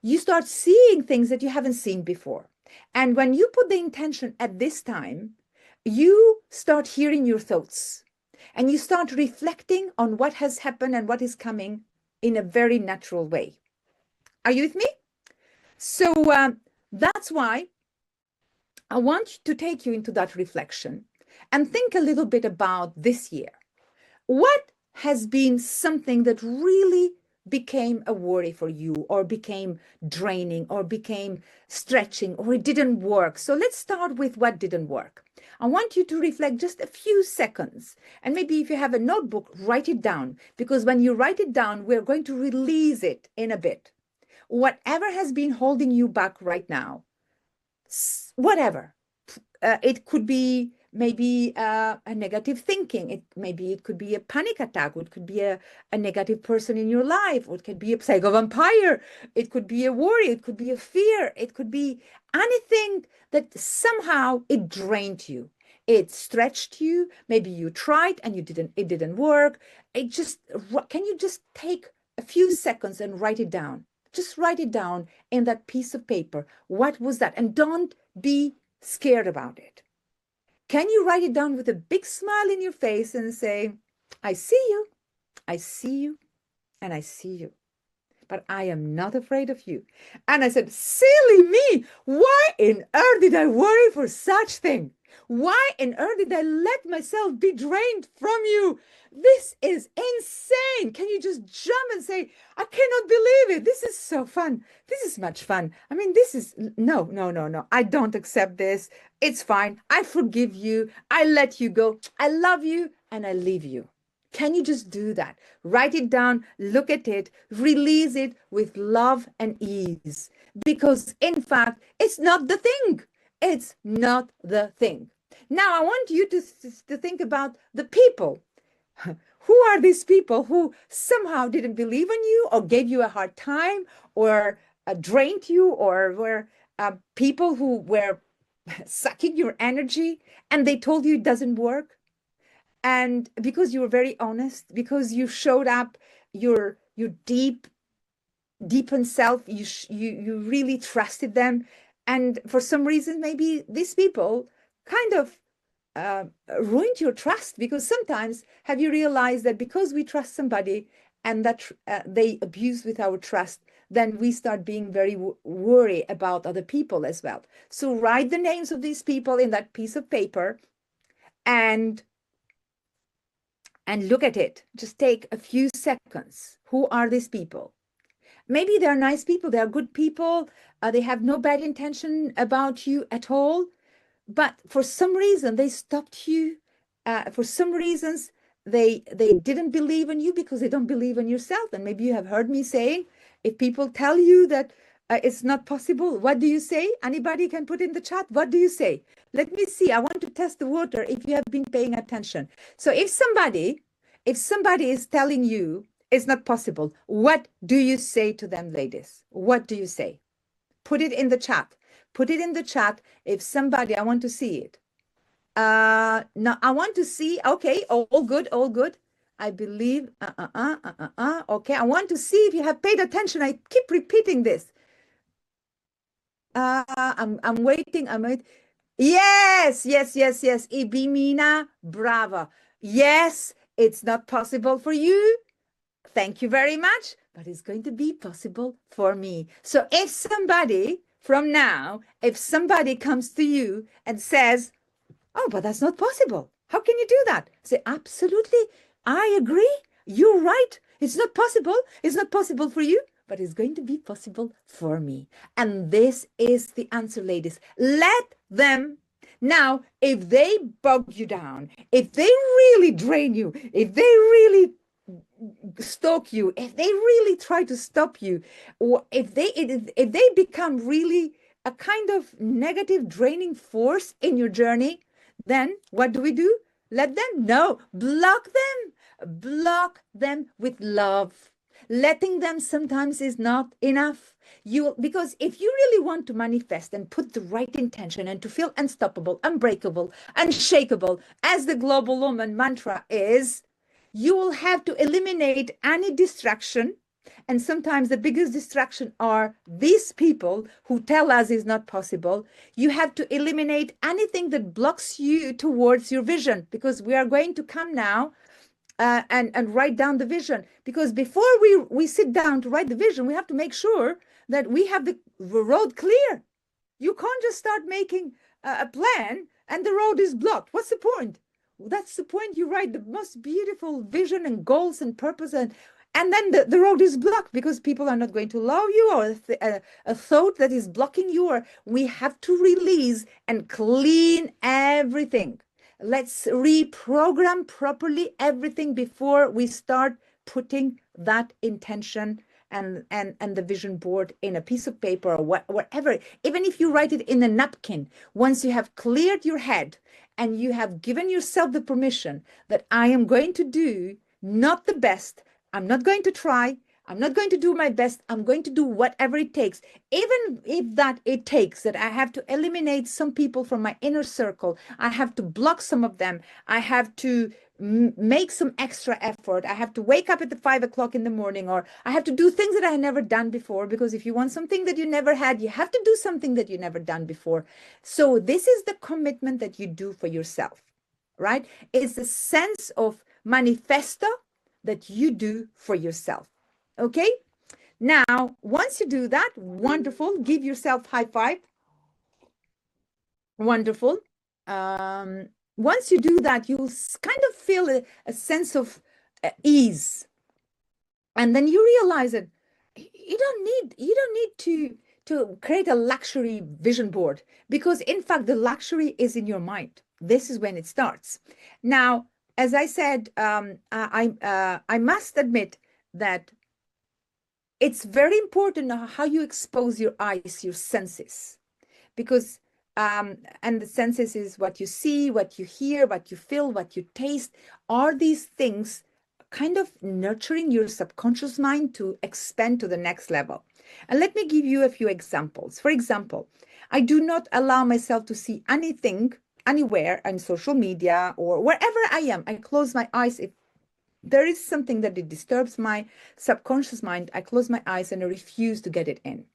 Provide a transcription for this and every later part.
you start seeing things that you haven't seen before. And when you put the intention at this time, you start hearing your thoughts and you start reflecting on what has happened and what is coming in a very natural way. Are you with me? So that's why I want to take you into that reflection and think a little bit about this year. What has been something that really became a worry for you, or became draining, or became stretching, or it didn't work? So let's start with what didn't work. I want you to reflect just a few seconds. And maybe if you have a notebook, write it down, because when you write it down, we're going to release it in a bit. Whatever has been holding you back right now, whatever. It could be maybe a negative thinking. Maybe it could be a panic attack. It could be a negative person in your life. Or it could be a psycho vampire. It could be a worry. It could be a fear. It could be anything that somehow it drained you. It stretched you. Maybe you tried and it didn't work. Can you just take a few seconds and write it down? Just write it down in that piece of paper. What was that? And don't be scared about it. Can you write it down with a big smile in your face and say, I see you, I see you, and I see you, but I am not afraid of you. And I said, silly me, why in earth did I worry for such thing? Why in earth did I let myself be drained from you? This is insane. Can you just jump and say, I cannot believe it. This is so fun. This is much fun. I mean, this is, no. I don't accept this. It's fine. I forgive you. I let you go. I love you and I leave you. Can you just do that? Write it down, look at it, release it with love and ease. Because in fact, it's not the thing. It's not the thing. Now, I want you to think about the people. Who are these people who somehow didn't believe in you, or gave you a hard time, or drained you, or were people who were sucking your energy and they told you it doesn't work? And because you were very honest, because you showed up your deep self, you really trusted them. And for some reason, maybe these people kind of ruined your trust, because sometimes, have you realized that because we trust somebody and that they abuse with our trust, then we start being very worried about other people as well. So write the names of these people in that piece of paper and look at it. Just take a few seconds. Who are these people? Maybe they're nice people. They're good people. They have no bad intention about you at all. But for some reason, they stopped you. For some reasons, they didn't believe in you because they don't believe in yourself. And maybe you have heard me saying, if people tell you that it's not possible, what do you say? Anybody can put in the chat. What do you say? Let me see. I want to test the water if you have been paying attention. So if somebody is telling you it's not possible, what do you say to them, ladies? What do you say? Put it in the chat. Put it in the chat. If somebody, I want to see it. No, I want to see. Okay, all good, all good. I believe. Okay, I want to see if you have paid attention. I keep repeating this. I'm waiting. I'm waiting. Yes. Ibimina, brava. Yes, it's not possible for you. Thank you very much, but it's going to be possible for me. So if somebody from now, if somebody comes to you and says, oh, but that's not possible. How can you do that? Say, absolutely. I agree. You're right. It's not possible. It's not possible for you, but it's going to be possible for me. And this is the answer, ladies. Let them. Now, if they bog you down, if they really drain you, if they really stalk you, if they really try to stop you, or if they become really a kind of negative draining force in your journey, then what do? Let them know. Block them with love. Letting them sometimes is not enough. Because if you really want to manifest and put the right intention and to feel unstoppable, unbreakable, unshakable, as the Global Woman mantra is, you will have to eliminate any distraction And sometimes the biggest distraction are these people who tell us is not possible. You have to eliminate anything that blocks you towards your vision, because we are going to come now and write down the vision. Because before we sit down to write the vision, we have to make sure that we have the road clear. You can't just start making a plan and the road is blocked. What's the point? That's the point. You write the most beautiful vision and goals and purpose, and then the road is blocked because people are not going to love you, or a thought that is blocking you. Or we have to release and clean everything. Let's reprogram properly everything before we start putting that intention and the vision board in a piece of paper or whatever. Even if you write it in a napkin, once you have cleared your head and you have given yourself the permission that I am going to do not the best, I'm not going to try, I'm not going to do my best, I'm going to do whatever it takes, even if that it takes that I have to eliminate some people from my inner circle, I have to block some of them, I have to make some extra effort, I have to wake up at the 5 o'clock in the morning, or I have to do things that I had never done before, because if you want something that you never had, you have to do something that you never done before. So this is the commitment that you do for yourself, right? It's a sense of manifesto that you do for yourself. Okay, now once you do that, wonderful, give yourself high five. Wonderful. Once you do that, you'll kind of feel a sense of ease, and then you realize that you don't need to create a luxury vision board, because in fact the luxury is in your mind. This is when it starts. Now, as I said, I must admit that it's very important how you expose your eyes, your senses, because and the senses is what you see, what you hear, what you feel, what you taste. Are these things kind of nurturing your subconscious mind to expand to the next level? And let me give you a few examples. For example, I do not allow myself to see anything anywhere on social media or wherever I am. I close my eyes. If there is something that it disturbs my subconscious mind, I close my eyes and I refuse to get it in.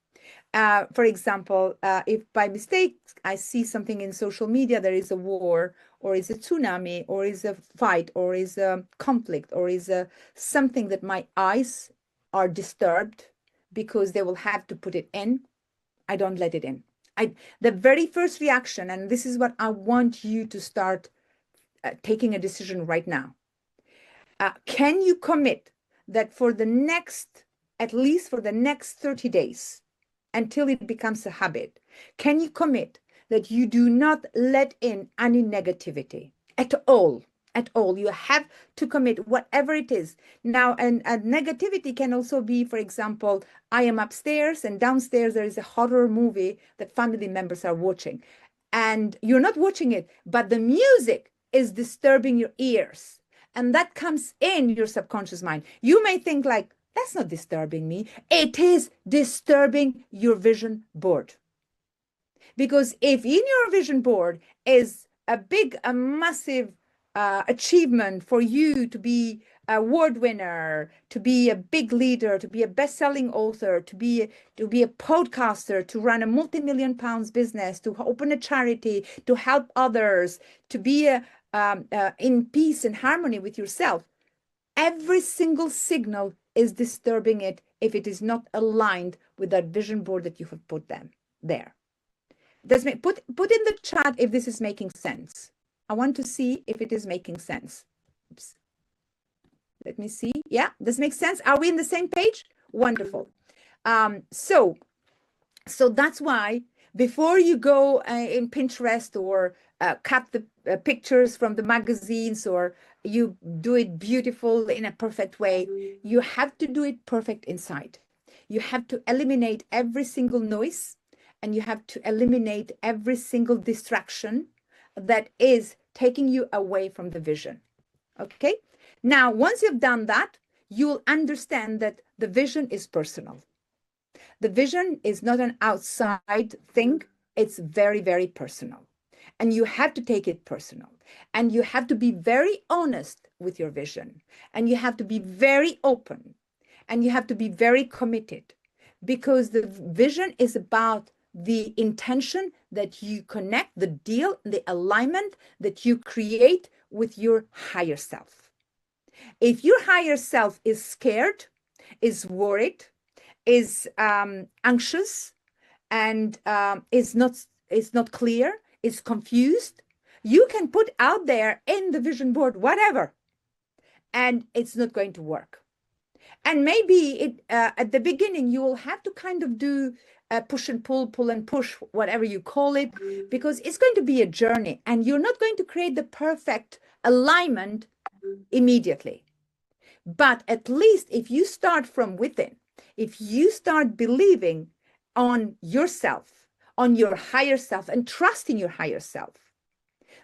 For example, if by mistake I see something in social media, there is a war, or is a tsunami, or is a fight, or is a conflict, or is a something that my eyes are disturbed because they will have to put it in, I don't let it in. The very first reaction, and this is what I want you to start taking a decision right now. Can you commit that for the next, at least for the next 30 days, until it becomes a habit, can you commit that you do not let in any negativity at all? At all. You have to commit, whatever it is. Now, and negativity can also be, for example, I am upstairs and downstairs there is a horror movie that family members are watching. And you're not watching it, but the music is disturbing your ears. And that comes in your subconscious mind. You may think like, that's not disturbing me. It is disturbing your vision board. Because if in your vision board is a massive achievement for you to be an award winner, to be a big leader, to be a best-selling author, to be a podcaster, to run a multi-million pounds business, to open a charity, to help others, to be in peace and harmony with yourself, every single signal is disturbing it if it is not aligned with that vision board that you have put them there. Put in the chat if this is making sense. I want to see if it is making sense. Oops. Let me see. Yeah, this makes sense. Are we in the same page? Wonderful. So that's why before you go in Pinterest or cut the pictures from the magazines, or you do it beautiful in a perfect way, you have to do it perfect inside. You have to eliminate every single noise, and you have to eliminate every single distraction that is taking you away from the vision. Okay? Now, once you've done that, you'll understand that the vision is personal. The vision is not an outside thing. It's very, very personal. And you have to take it personal. And you have to be very honest with your vision. And you have to be very open. and you have to be very committed, because the vision is about the intention that you connect, the deal, the alignment that you create with your higher self. If your higher self is scared, is worried, is anxious, and is not clear, is confused, you can put out there in the vision board whatever, and it's not going to work. And maybe at the beginning you will have to kind of do push and pull and push, whatever you call it, because it's going to be a journey, and you're not going to create the perfect alignment immediately. But at least if you start from within, if you start believing on yourself, on your higher self, and trusting your higher self,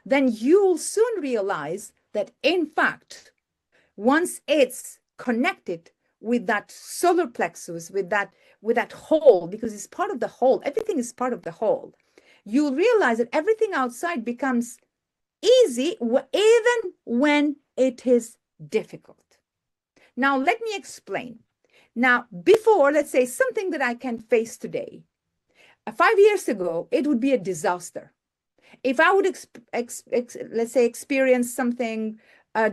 then you will soon realize that, in fact, once it's connected with that solar plexus, with that whole, because it's part of the whole, everything is part of the whole, you'll realize that everything outside becomes easy, even when it is difficult. Now, let me explain. Now, before, let's say something that I can face today, 5 years ago, it would be a disaster. If I would, let's say, experience something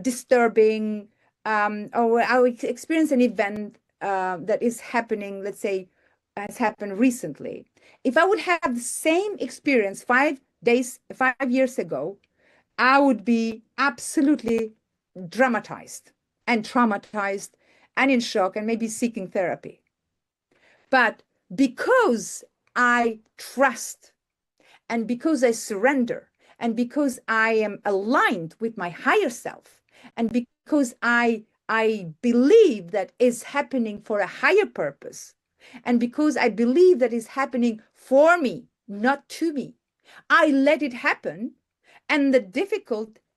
disturbing, or I would experience an event that is happening, let's say, has happened recently. If I would have the same experience 5 years ago, I would be absolutely dramatized and traumatized and in shock and maybe seeking therapy. But because I trust, and because I surrender, and because I am aligned with my higher self, and because I believe that is happening for a higher purpose, and because I believe that is happening for me, not to me, I let it happen. And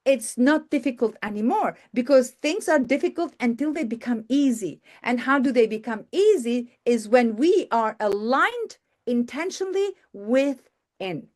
it's not difficult anymore, because things are difficult until they become easy. And how do they become easy? Is when we are aligned intentionally within.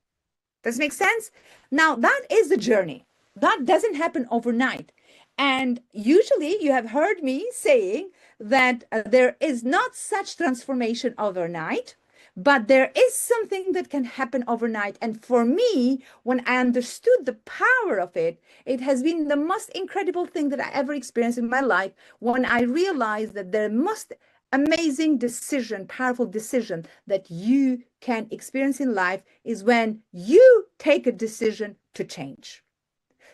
Does it make sense? Now, that is the journey. That doesn't happen overnight. And usually you have heard me saying that there is not such transformation overnight, but there is something that can happen overnight. And for me, when I understood the power of it, it has been the most incredible thing that I ever experienced in my life, when I realized that the most amazing decision, powerful decision that you can experience in life is when you take a decision to change.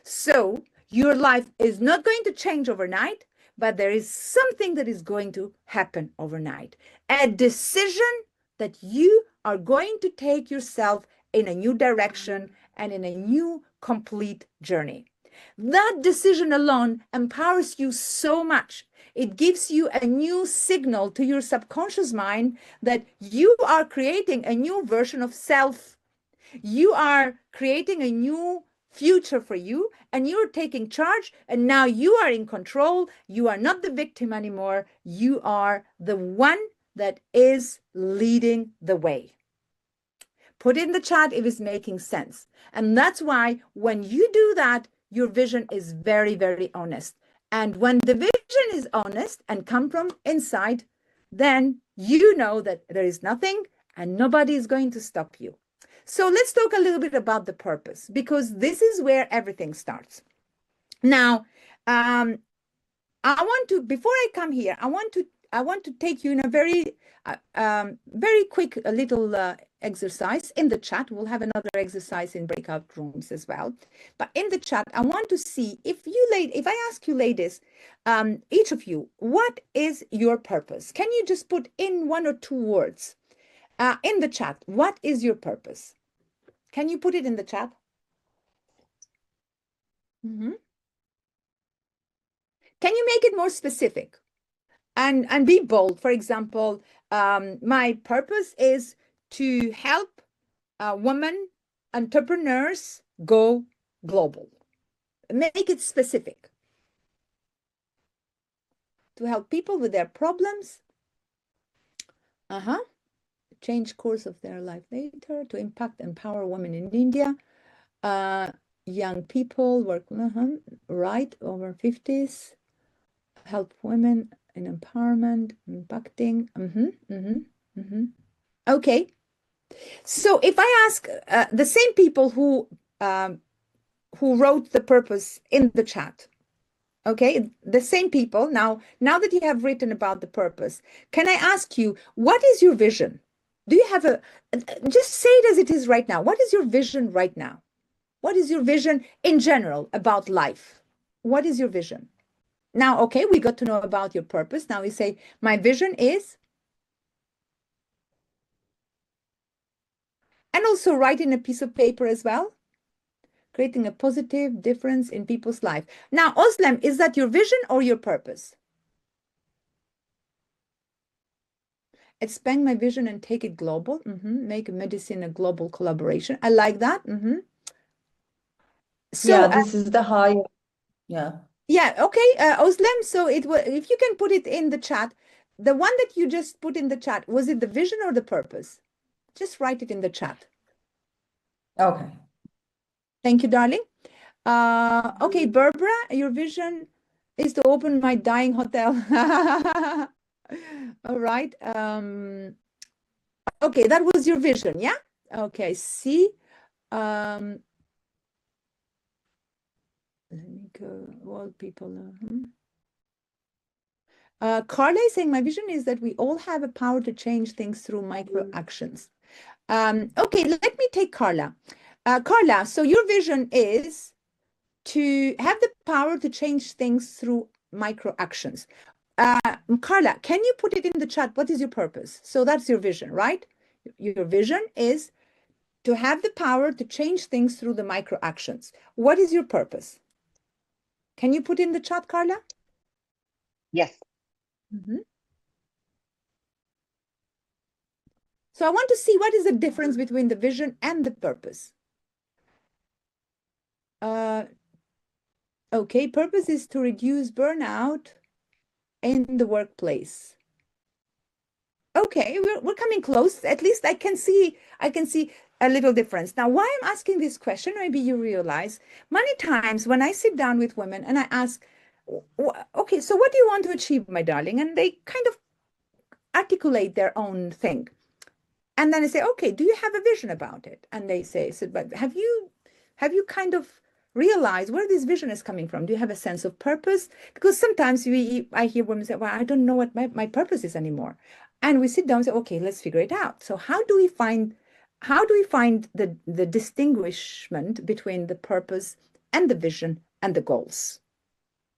So your life is not going to change overnight, but there is something that is going to happen overnight. A decision that you are going to take yourself in a new direction and in a new complete journey. That decision alone empowers you so much. It gives you a new signal to your subconscious mind that you are creating a new version of self. You are creating a new future for you, and you're taking charge, and now you are in control. You are not the victim anymore. You are the one that is leading the way. Put in the chat if it's making sense. And that's why when you do that, your vision is very, very honest. And when the vision is honest and come from inside, then you know that there is nothing and nobody is going to stop you. So let's talk a little bit about the purpose, because this is where everything starts. Now, I want to, before I come here, I want to take you in a very, very quick little exercise in the chat. We'll have another exercise in breakout rooms as well. But in the chat, I want to see if I ask you ladies, each of you, what is your purpose? Can you just put in 1 or 2 words in the chat? What is your purpose? Can you put it in the chat? Mm-hmm. Can you make it more specific and be bold? For example, my purpose is to help women entrepreneurs go global. Make it specific. To help people with their problems. Change course of their life later. To empower women in India. Young people work, right, over 50s. Help women in empowerment, impacting. Okay. So if I ask the same people who wrote the purpose in the chat, okay, the same people, now that you have written about the purpose, can I ask you, what is your vision? Do you have just say it as it is right now. What is your vision right now? What is your vision in general about life? What is your vision? Now, okay, we got to know about your purpose. Now we say, my vision is, and also write in a piece of paper as well, creating a positive difference in people's life. Now, Oslem, is that your vision or your purpose? Expand my vision and take it global. Make medicine a global collaboration. I like that. So, Yeah, this is the high. Yeah. yeah, okay, Oslem. So it was, if you can put it in the chat, the one that you just put in the chat, was it the vision or the purpose? Just write it in the chat. Okay. Thank you, darling. Okay, Barbara, your vision is to open my dying hotel. All right. Okay, that was your vision, yeah? Okay, see. Let me go. All people. Carla is saying, my vision is that we all have a power to change things through micro actions. Okay, let me take Carla. Carla, so your vision is to have the power to change things through micro actions. Carla, can you put it in the chat? What is your purpose? So that's your vision, right? Your vision is to have the power to change things through the micro actions. What is your purpose? Can you put in the chat, Carla? Yes. So I want to see what is the difference between the vision and the purpose. Okay, purpose is to reduce burnout in the workplace. Okay, we're coming close. At least I can see a little difference. Now, why I'm asking this question, maybe you realize, many times when I sit down with women and I ask, okay, so what do you want to achieve, my darling? And they kind of articulate their own thing. And then I say, okay, do you have a vision about it? And they say, but have you kind of realized where this vision is coming from? Do you have a sense of purpose? Because sometimes I hear women say, well, I don't know what my purpose is anymore. And we sit down and say, okay, let's figure it out. So how do we find the distinguishment between the purpose and the vision and the goals?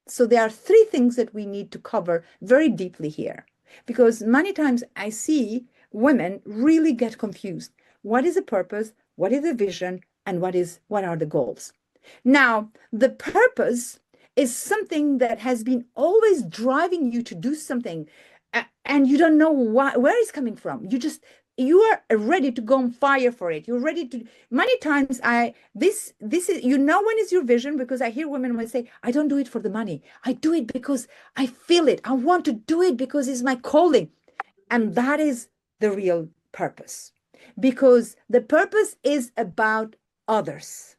So there are three things that we need to cover very deeply here, because many times I see women really get confused. What is the purpose? What is the vision? And what are the goals? Now, the purpose is something that has been always driving you to do something, and you don't know where it's coming from. You are ready to go on fire for it. You're ready to. Many times this is, when is your vision, because I hear women when say, I don't do it for the money. I do it because I feel it. I want to do it because it's my calling. And that is the real purpose, because the purpose is about others.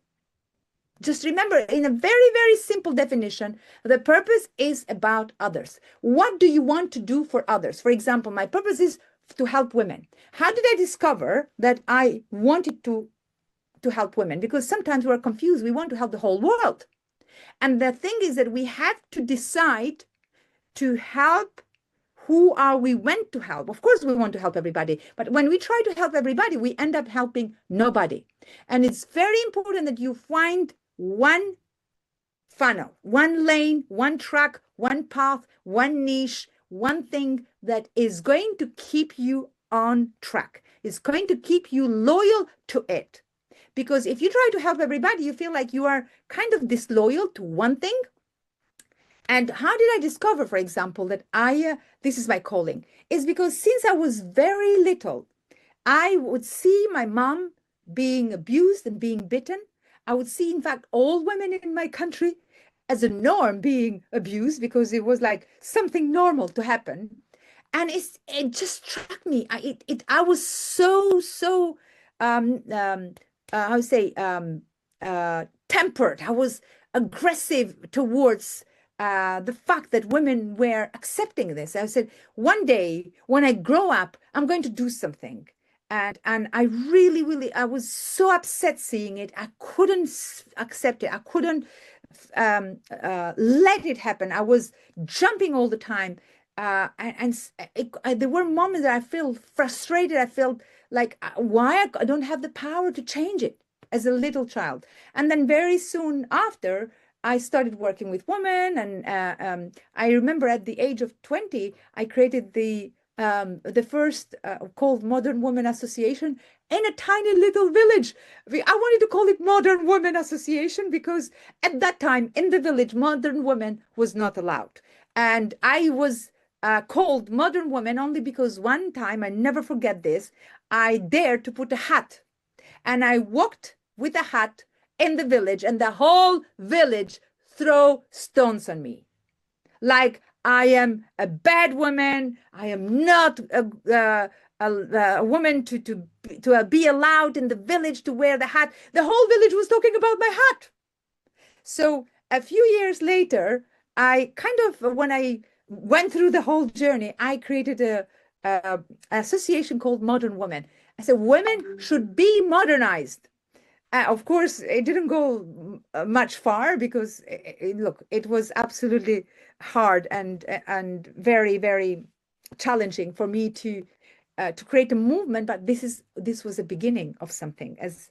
Just remember, in a very, very simple definition, the purpose is about others. What do you want to do for others? For example, my purpose is to help women. How did I discover that I wanted to help women? Because sometimes we're confused. We want to help the whole world. And the thing is that we have to decide to help. Who are we meant to help? Of course, we want to help everybody. But when we try to help everybody, we end up helping nobody. And it's very important that you find one funnel, one lane, one track, one path, one niche, one thing that is going to keep you on track. It's going to keep you loyal to it. Because if you try to help everybody, you feel like you are kind of disloyal to one thing. And how did I discover, for example, that this is my calling? Is because since I was very little, I would see my mom being abused and being beaten. I would see, in fact, all women in my country as a norm being abused, because it was like something normal to happen. And it just struck me. I was so how to say tempered. I was aggressive towards the fact that women were accepting this. I said, one day when I grow up, I'm going to do something. And I really, I was so upset seeing it. I couldn't accept it. I couldn't let it happen. I was jumping all the time. There were moments that I felt frustrated. I felt like, why I don't have the power to change it as a little child. And then very soon after, I started working with women, and I remember at the age of 20, I created the first called Modern Women Association in a tiny little village. I wanted to call it Modern Women Association because at that time in the village, modern women was not allowed. And I was called Modern Woman only because one time, I never forget this, I dared to put a hat, and I walked with a hat in the village, and the whole village throw stones on me. Like I am a bad woman. I am not a woman to be allowed in the village to wear the hat. The whole village was talking about my hat. So a few years later, I kind of, when I went through the whole journey, I created a association called Modern Women. I said, women should be modernized. Of course, it didn't go much far because, look, it was absolutely hard and very, very challenging for me to create a movement. But this was a beginning of something. As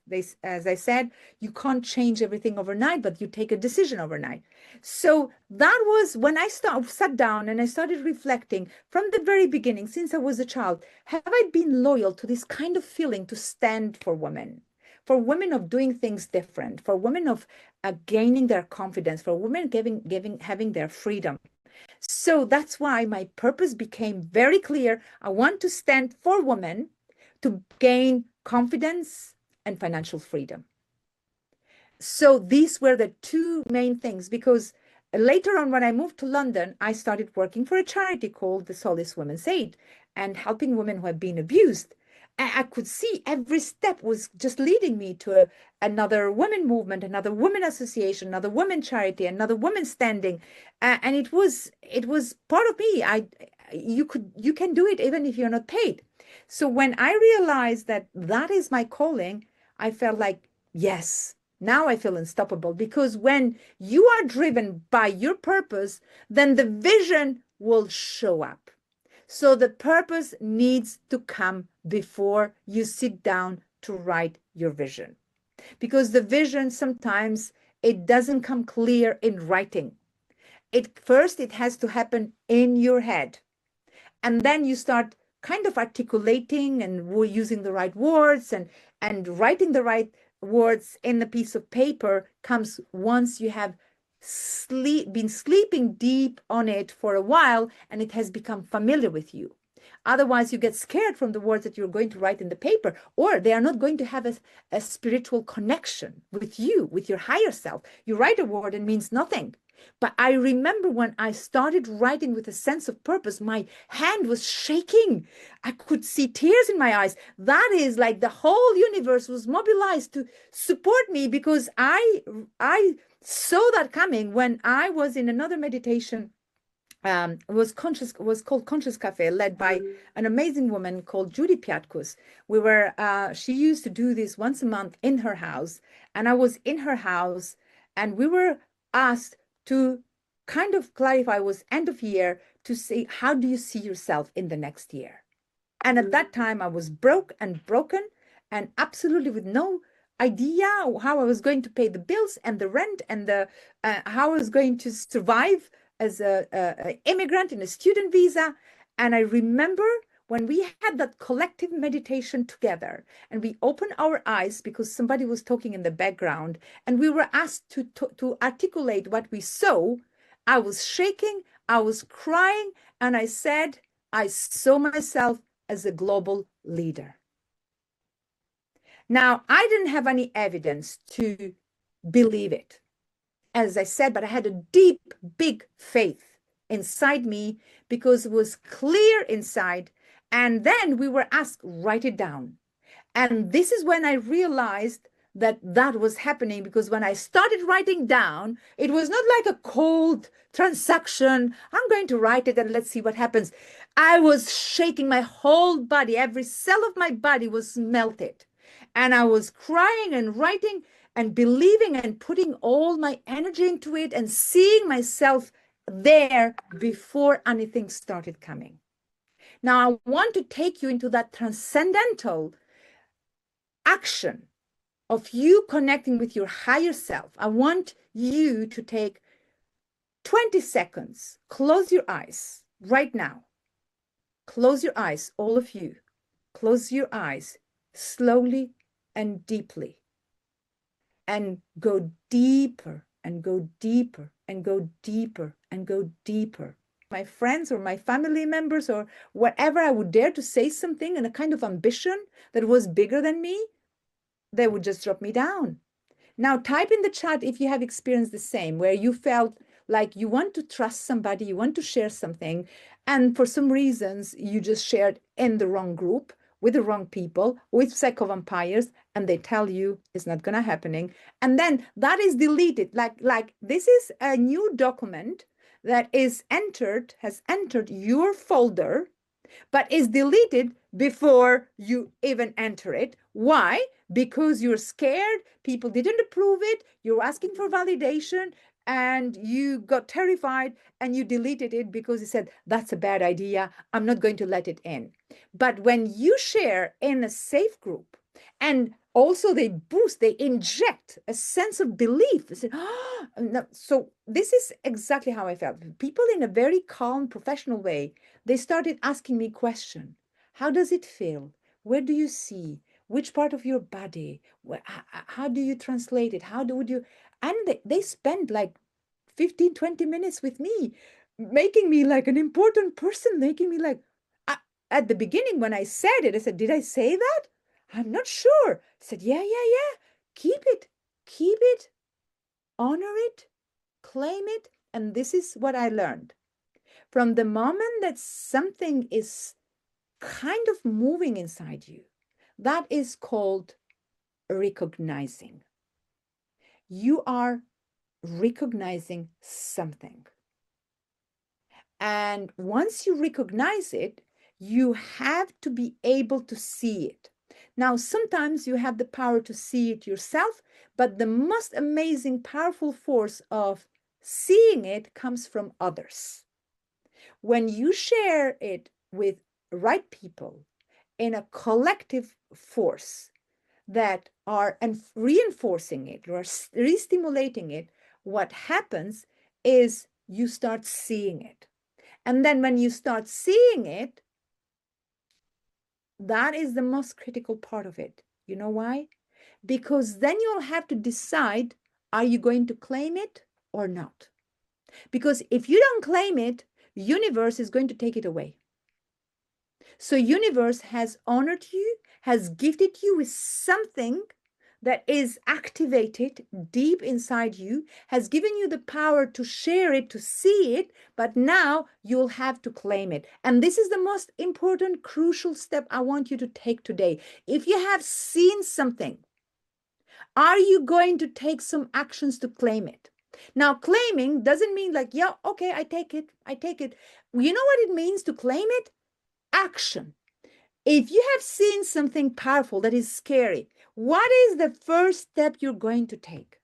I said, you can't change everything overnight, but you take a decision overnight. So that was when I sat down and I started reflecting from the very beginning, since I was a child. Have I been loyal to this kind of feeling to stand for women? For women of doing things different, for women of gaining their confidence, for women having their freedom. So that's why my purpose became very clear. I want to stand for women to gain confidence and financial freedom. So these were the two main things, because later on, when I moved to London, I started working for a charity called the Solace Women's Aid and helping women who have been abused. I could see every step was just leading me to another women movement, another women association, another women charity, another women standing, and it was part of me. You can do it even if you're not paid. So when I realized that that is my calling, I felt like, yes, now I feel unstoppable, because when you are driven by your purpose, then the vision will show up. So the purpose needs to come before you sit down to write your vision, because the vision sometimes it doesn't come clear in writing. First it has to happen in your head, and then you start kind of articulating and using the right words and writing the right words in the piece of paper comes once you have been sleeping deep on it for a while and it has become familiar with you. Otherwise, you get scared from the words that you're going to write in the paper, or they are not going to have a spiritual connection with you, with your higher self. You write a word and it means nothing. But I remember when I started writing with a sense of purpose, my hand was shaking. I could see tears in my eyes. That is like the whole universe was mobilized to support me, because I saw that coming when I was in another meditation. Was called Conscious Cafe, led by an amazing woman called Judy Piatkus. She used to do this once a month in her house, and I was in her house, and we were asked to kind of clarify, was end of year, to say, how do you see yourself in the next year? And at that time I was broken and absolutely with no idea how I was going to pay the bills and the rent and how I was going to survive as a immigrant in a student visa. And I remember when we had that collective meditation together and we opened our eyes because somebody was talking in the background and we were asked to articulate what we saw, I was shaking, I was crying, and I said, I saw myself as a global leader. Now, I didn't have any evidence to believe it, as I said, but I had a deep, big faith inside me because it was clear inside. And then we were asked, write it down. And this is when I realized that that was happening, because when I started writing down, it was not like a cold transaction. I'm going to write it and let's see what happens. I was shaking my whole body. Every cell of my body was melted. And I was crying and writing and believing and putting all my energy into it and seeing myself there before anything started coming. Now, I want to take you into that transcendental action of you connecting with your higher self. I want you to take 20 seconds, close your eyes right now. Close your eyes, all of you. Close your eyes slowly and deeply. And go deeper and go deeper and go deeper and go deeper. My friends or my family members or whatever, I would dare to say something in a kind of ambition that was bigger than me, they would just drop me down. Now, type in the chat if you have experienced the same, where you felt like you want to trust somebody, you want to share something, and for some reasons, you just shared in the wrong group, with the wrong people, with psycho vampires, and they tell you it's not gonna happening. And then that is deleted. Like this is a new document that has entered your folder, but is deleted before you even enter it. Why? Because you're scared, people didn't approve it, you're asking for validation, and you got terrified and you deleted it because you said, that's a bad idea, I'm not going to let it in. But when you share in a safe group, and also they inject a sense of belief. They say, oh, no. So this is exactly how I felt. People in a very calm, professional way, they started asking me questions. How does it feel? Where do you see? Which part of your body? How do you translate it? Would you? And they spent like 15, 20 minutes with me, making me like an important person, making me like, at the beginning when I said it, I said, did I say that? I'm not sure. I said, yeah. Keep it, honor it, claim it. And this is what I learned. From the moment that something is kind of moving inside you, that is called recognizing. You are recognizing something. And once you recognize it, you have to be able to see it. Now, sometimes you have the power to see it yourself, but the most amazing, powerful force of seeing it comes from others. When you share it with right people in a collective force that are reinforcing it or re-stimulating it, what happens is you start seeing it. And then when you start seeing it, that is the most critical part of it. You know why? Because then you'll have to decide, are you going to claim it or not? Because if you don't claim it, universe is going to take it away. So universe has honored you, has gifted you with something that is activated deep inside you, has given you the power to share it, to see it, but now you'll have to claim it. And this is the most important, crucial step I want you to take today. If you have seen something, are you going to take some actions to claim it? Now, claiming doesn't mean like, yeah, okay, I take it. You know what it means to claim it? Action. If you have seen something powerful that is scary, what is the first step you're going to take?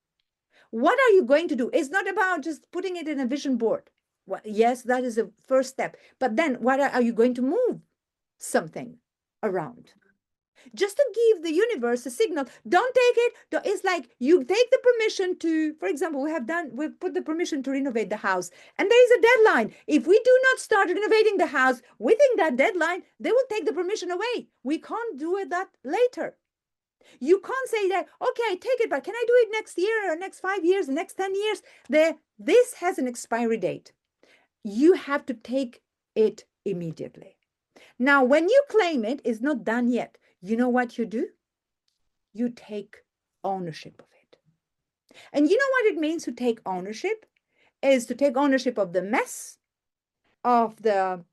What are you going to do? It's not about just putting it in a vision board. Well, yes, that is the first step. But then what are you going to move something around? Just to give the universe a signal. Don't take it. It's like you take the permission to, for example, we've put the permission to renovate the house, and there is a deadline. If we do not start renovating the house within that deadline, they will take the permission away. We can't do it that later. You can't say that, okay, I take it, but can I do it next year or next 5 years, the next 10 years? This has an expiry date. You have to take it immediately. Now, when you claim it, it's not done yet. You know what you do? You take ownership of it. And you know what it means to take ownership? Is to take ownership of the mess, of the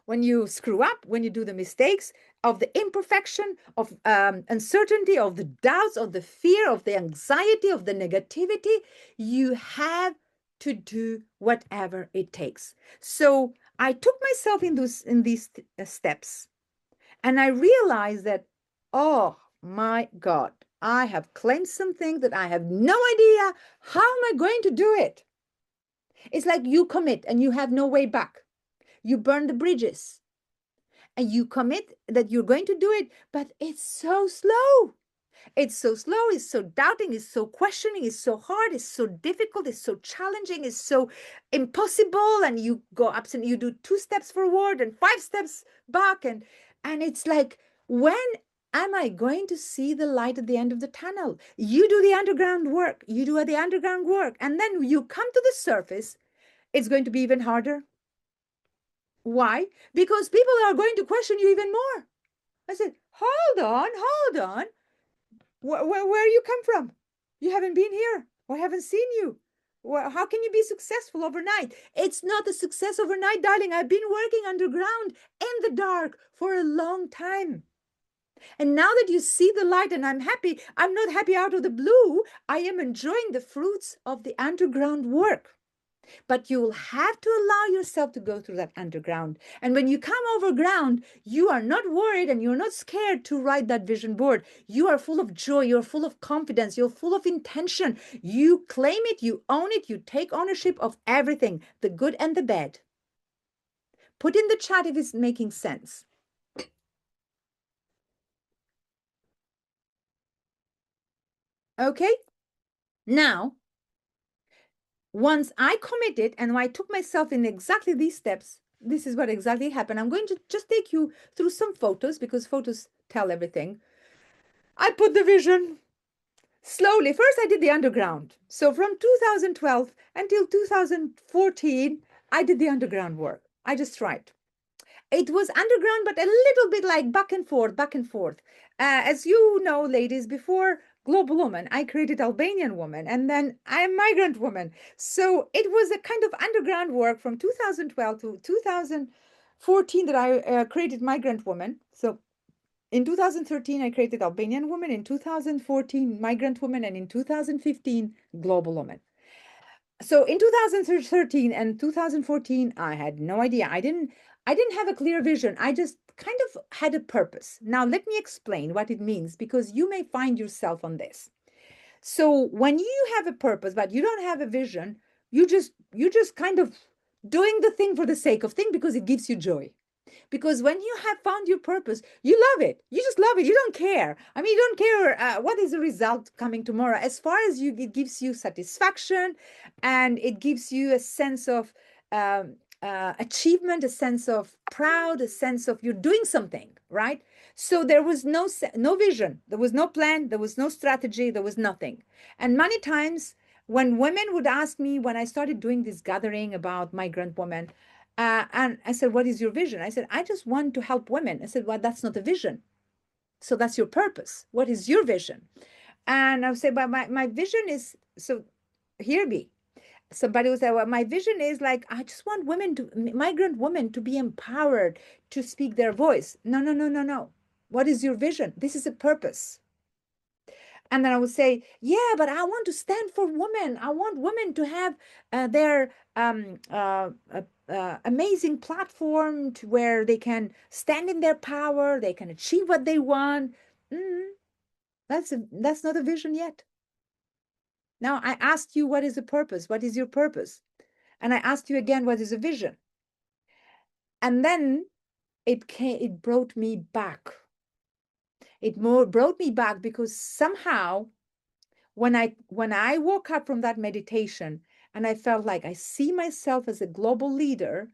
when you screw up, when you do the mistakes, of the imperfection, of uncertainty, of the doubts, of the fear, of the anxiety, of the negativity. You have to do whatever it takes. So I took myself in these steps, and I realized that, oh my God, I have claimed something that I have no idea how am I going to do it. It's like you commit and you have no way back. You burn the bridges and you commit that you're going to do it, but it's so slow. It's so slow, it's so doubting, it's so questioning, it's so hard, it's so difficult, it's so challenging, it's so impossible. And you go up and you do 2 steps forward and 5 steps back. And it's like, when am I going to see the light at the end of the tunnel? You do the underground work, you do the underground work, and then you come to the surface. It's going to be even harder. Why? Because people are going to question you even more. I said, hold on. Where you come from? You haven't been here. I haven't seen you. How can you be successful overnight? It's not a success overnight, darling. I've been working underground in the dark for a long time. And now that you see the light and I'm happy, I'm not happy out of the blue. I am enjoying the fruits of the underground work. But you will have to allow yourself to go through that underground. And when you come over ground, you are not worried and you're not scared to write that vision board. You are full of joy. You're full of confidence. You're full of intention. You claim it. You own it. You take ownership of everything, the good and the bad. Put in the chat if it's making sense. Okay? Now, once I committed and I took myself in exactly these steps, this is what exactly happened. I'm going to just take you through some photos because photos tell everything. I put the vision slowly. First, I did the underground. So from 2012 until 2014, I did the underground work. I just tried. It was underground, but a little bit like back and forth, back and forth. As you know, ladies, before Global Woman, I created Albanian Woman, and then I'm Migrant Woman. So it was a kind of underground work from 2012 to 2014 that I created Migrant Woman. So in 2013, I created Albanian Woman, in 2014, Migrant Woman, and in 2015, Global Woman. So in 2013 and 2014, I had no idea. I didn't have a clear vision. I just kind of had a purpose. Now, let me explain what it means, because you may find yourself on this. So when you have a purpose, but you don't have a vision, you just kind of doing the thing for the sake of thing because it gives you joy. Because when you have found your purpose, you love it. You just love it. You don't care. I mean, you don't care what is the result coming tomorrow. As far as it gives you satisfaction, and it gives you a sense of achievement, a sense of proud, a sense of you're doing something, right? So there was no vision. There was no plan. There was no strategy. There was nothing. And many times when women would ask me, when I started doing this gathering about migrant women, and I said, what is your vision? I said, I just want to help women. I said, well, that's not a vision. So that's your purpose. What is your vision? And I would say, but my vision is, so hear me. Somebody would say, well, my vision is like, I just want migrant women to be empowered to speak their voice. No. What is your vision? This is a purpose. And then I would say, yeah, but I want to stand for women. I want women to have their amazing platform where they can stand in their power, they can achieve what they want. That's not a vision yet. Now, I asked you, what is the purpose? What is your purpose? And I asked you again, what is a vision? And then it brought me back. It brought me back because somehow when I woke up from that meditation and I felt like I see myself as a global leader,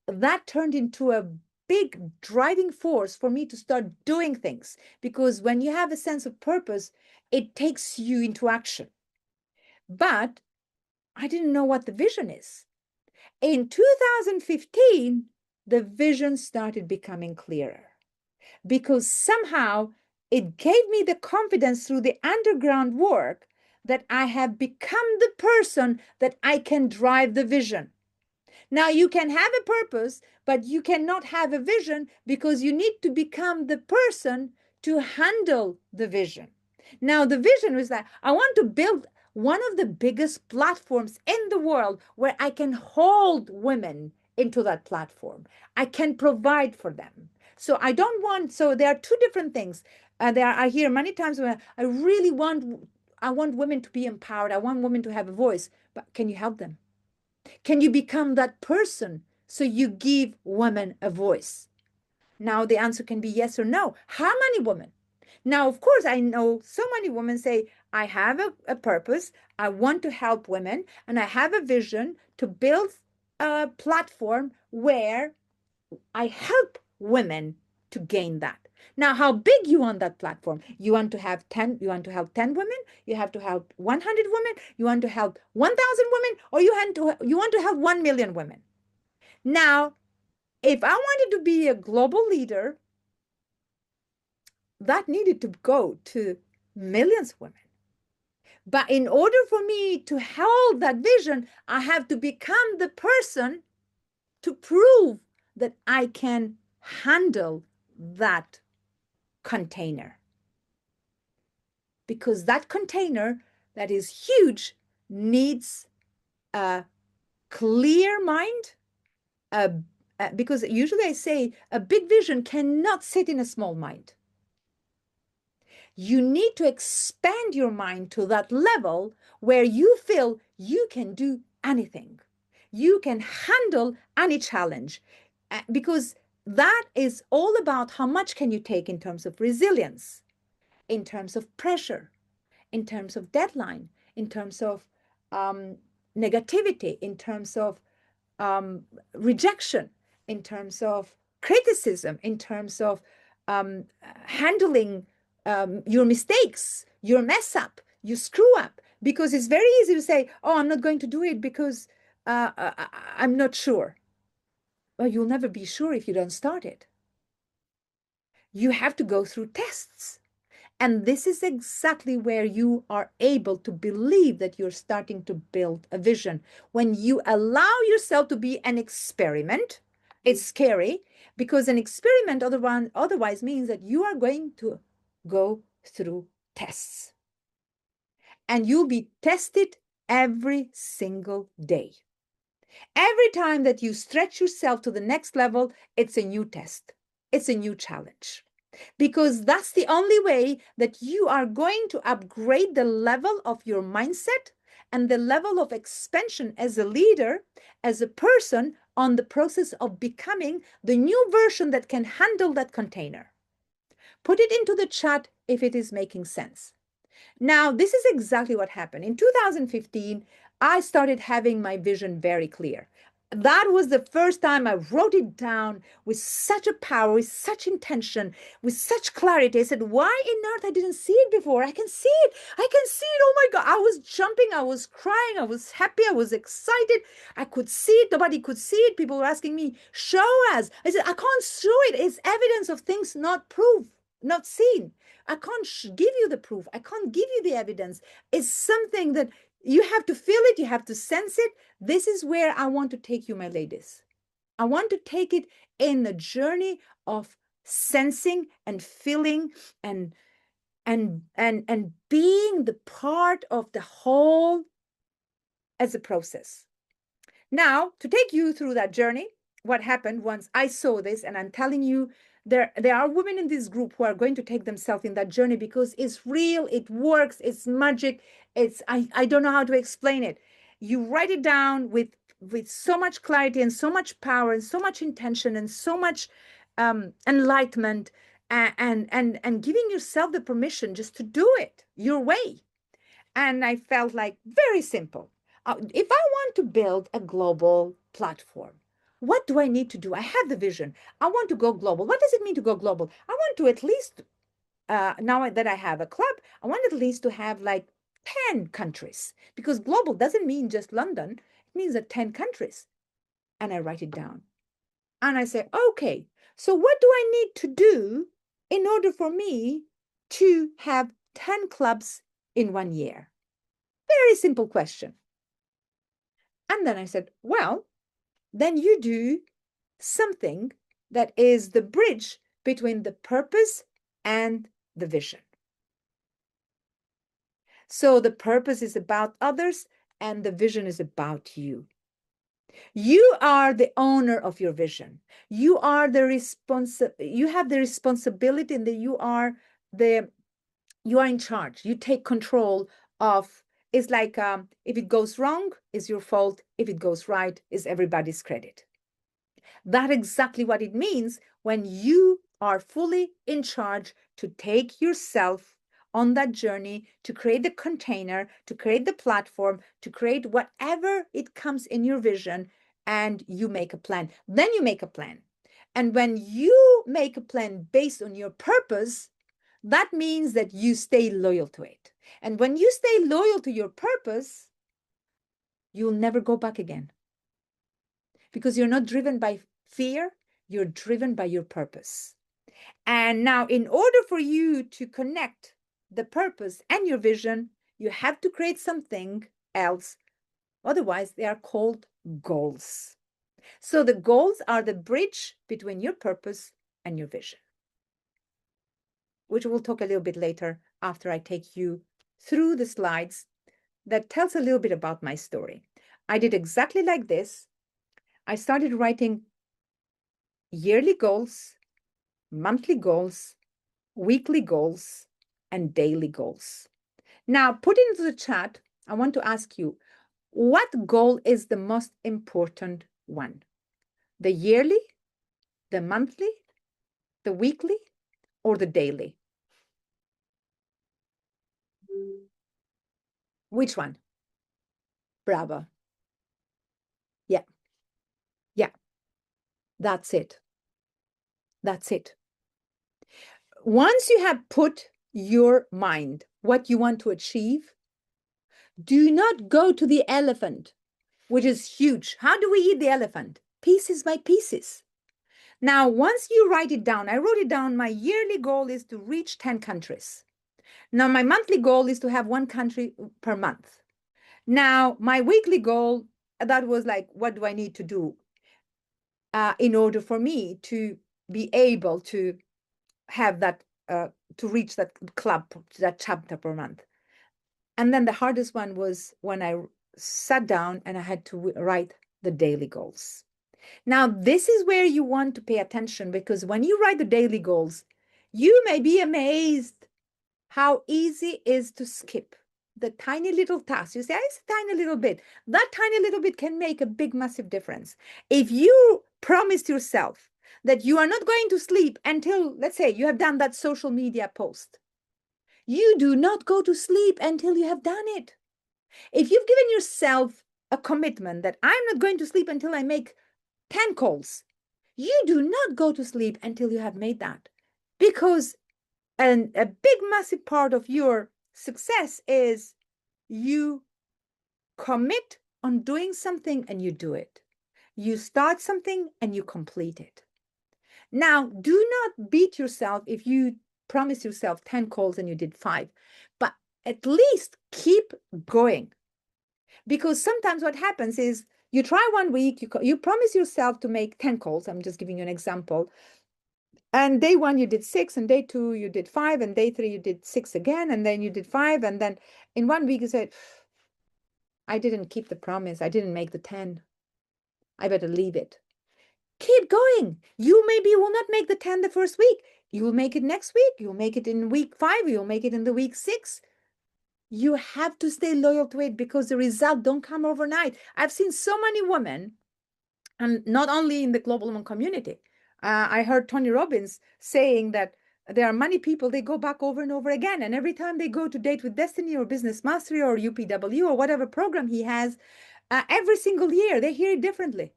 that turned into a big driving force for me to start doing things. Because when you have a sense of purpose, it takes you into action. But I didn't know what the vision is. In 2015, the vision started becoming clearer, because somehow it gave me the confidence through the underground work that I have become the person that I can drive the vision. Now, you can have a purpose, but you cannot have a vision because you need to become the person to handle the vision. Now, the vision was that I want to build one of the biggest platforms in the world where I can hold women into that platform. I can provide for them. So I don't want, so there are two different things. I hear many times when I want women to be empowered. I want women to have a voice, but can you help them? Can you become that person so you give women a voice? Now the answer can be yes or no. How many women? Now, of course, I know so many women say, I have a purpose, I want to help women, and I have a vision to build a platform where I help women to gain that. Now, how big you want that platform? You want to have 10, you want to help 10 women, you have to help 100 women, you want to help 1,000 women, or you want to help 1 million women. Now, if I wanted to be a global leader, that needed to go to millions of women. But in order for me to hold that vision, I have to become the person to prove that I can handle that container. Because that container that is huge needs a clear mind, because usually I say a big vision cannot sit in a small mind. You need to expand your mind to that level where you feel you can do anything. You can handle any challenge, because that is all about how much can you take in terms of resilience, in terms of pressure, in terms of deadline, in terms of negativity, in terms of rejection, in terms of criticism, in terms of handling your mistakes, your mess up, you screw up. Because it's very easy to say, oh, I'm not going to do it because I'm not sure. Well, you'll never be sure if you don't start it. You have to go through tests. And this is exactly where you are able to believe that you're starting to build a vision. When you allow yourself to be an experiment, it's scary because an experiment otherwise means that you are going to go through tests. And you'll be tested every single day. Every time that you stretch yourself to the next level, it's a new test. It's a new challenge. Because that's the only way that you are going to upgrade the level of your mindset and the level of expansion as a leader, as a person on the process of becoming the new version that can handle that container. Put it into the chat if it is making sense. Now, this is exactly what happened. In 2015, I started having my vision very clear. That was the first time I wrote it down with such a power, with such intention, with such clarity. I said, why in earth I didn't see it before? I can see it. I can see it. Oh my God. I was jumping. I was crying. I was happy. I was excited. I could see it. Nobody could see it. People were asking me, show us. I said, I can't show it. It's evidence of things not proved, not seen. I can't give you the proof. I can't give you the evidence. It's something that you have to feel it. You have to sense it. This is where I want to take you, my ladies. I want to take it in a journey of sensing and feeling and being the part of the whole as a process. Now, to take you through that journey, what happened once I saw this, and I'm telling you, there are women in this group who are going to take themselves in that journey because it's real, it works, it's magic. I don't know how to explain it. You write it down with so much clarity and so much power and so much intention and so much enlightenment, and giving yourself the permission just to do it your way. And I felt like very simple. If I want to build a global platform, what do I need to do? I have the vision. I want to go global. What does it mean to go global? I want to at least, now that I have a club, I want at least to have like 10 countries, because global doesn't mean just London. It means that 10 countries. And I write it down. And I say, okay, so what do I need to do in order for me to have 10 clubs in 1 year? Very simple question. And then I said, well, then you do something that is the bridge between the purpose and the vision. So the purpose is about others and the vision is about you. You are the owner of your vision. You are the you have the responsibility and you are in charge. You take control of. It's like if it goes wrong, it's your fault. If it goes right, it's everybody's credit. That's exactly what it means when you are fully in charge to take yourself on that journey, to create the container, to create the platform, to create whatever it comes in your vision, and you make a plan. Then you make a plan. And when you make a plan based on your purpose, that means that you stay loyal to it. And when you stay loyal to your purpose, you'll never go back again. Because you're not driven by fear, you're driven by your purpose. And now, in order for you to connect the purpose and your vision, you have to create something else. Otherwise, they are called goals. So the goals are the bridge between your purpose and your vision, which we'll talk a little bit later after I take you through the slides that tells a little bit about my story. I did exactly like this. I started writing yearly goals, monthly goals, weekly goals, and daily goals. Now, put into the chat, I want to ask you, what goal is the most important one? The yearly, the monthly, the weekly, or the daily? Which one? Bravo. Yeah. Yeah. That's it. That's it. Once you have put your mind what you want to achieve, do not go to the elephant, which is huge. How do we eat the elephant? Pieces by pieces. Now, once you write it down, I wrote it down, my yearly goal is to reach 10 countries. Now, my monthly goal is to have one country per month. Now, my weekly goal, that was like, what do I need to do in order for me to be able to have that, to reach that club, that chapter per month. And then the hardest one was when I sat down and I had to write the daily goals. Now, this is where you want to pay attention, because when you write the daily goals, you may be amazed how easy it is to skip the tiny little task. You say, it's a tiny little bit. That tiny little bit can make a big, massive difference. If you promised yourself that you are not going to sleep until, let's say, you have done that social media post, you do not go to sleep until you have done it. If you've given yourself a commitment that I'm not going to sleep until I make 10 calls, you do not go to sleep until you have made that. Because a big, massive part of your success is you commit on doing something and you do it. You start something and you complete it. Now, do not beat yourself if you promise yourself 10 calls and you did 5, but at least keep going. Because sometimes what happens is you try 1 week, you promise yourself to make 10 calls. I'm just giving you an example. And day 1, you did 6, and day 2, you did 5, and day 3, you did 6 again, and then you did 5. And then in 1 week, you said, I didn't keep the promise. I didn't make the 10. I better leave it. Keep going. You maybe will not make the 10 the first week. You will make it next week. You'll make it in week 5. You'll make it in the week 6. You have to stay loyal to it, because the result don't come overnight. I've seen so many women, and not only in the global woman community. I heard Tony Robbins saying that there are many people, they go back over and over again. And every time they go to Date with Destiny or Business Mastery or UPW or whatever program he has, every single year, they hear it differently,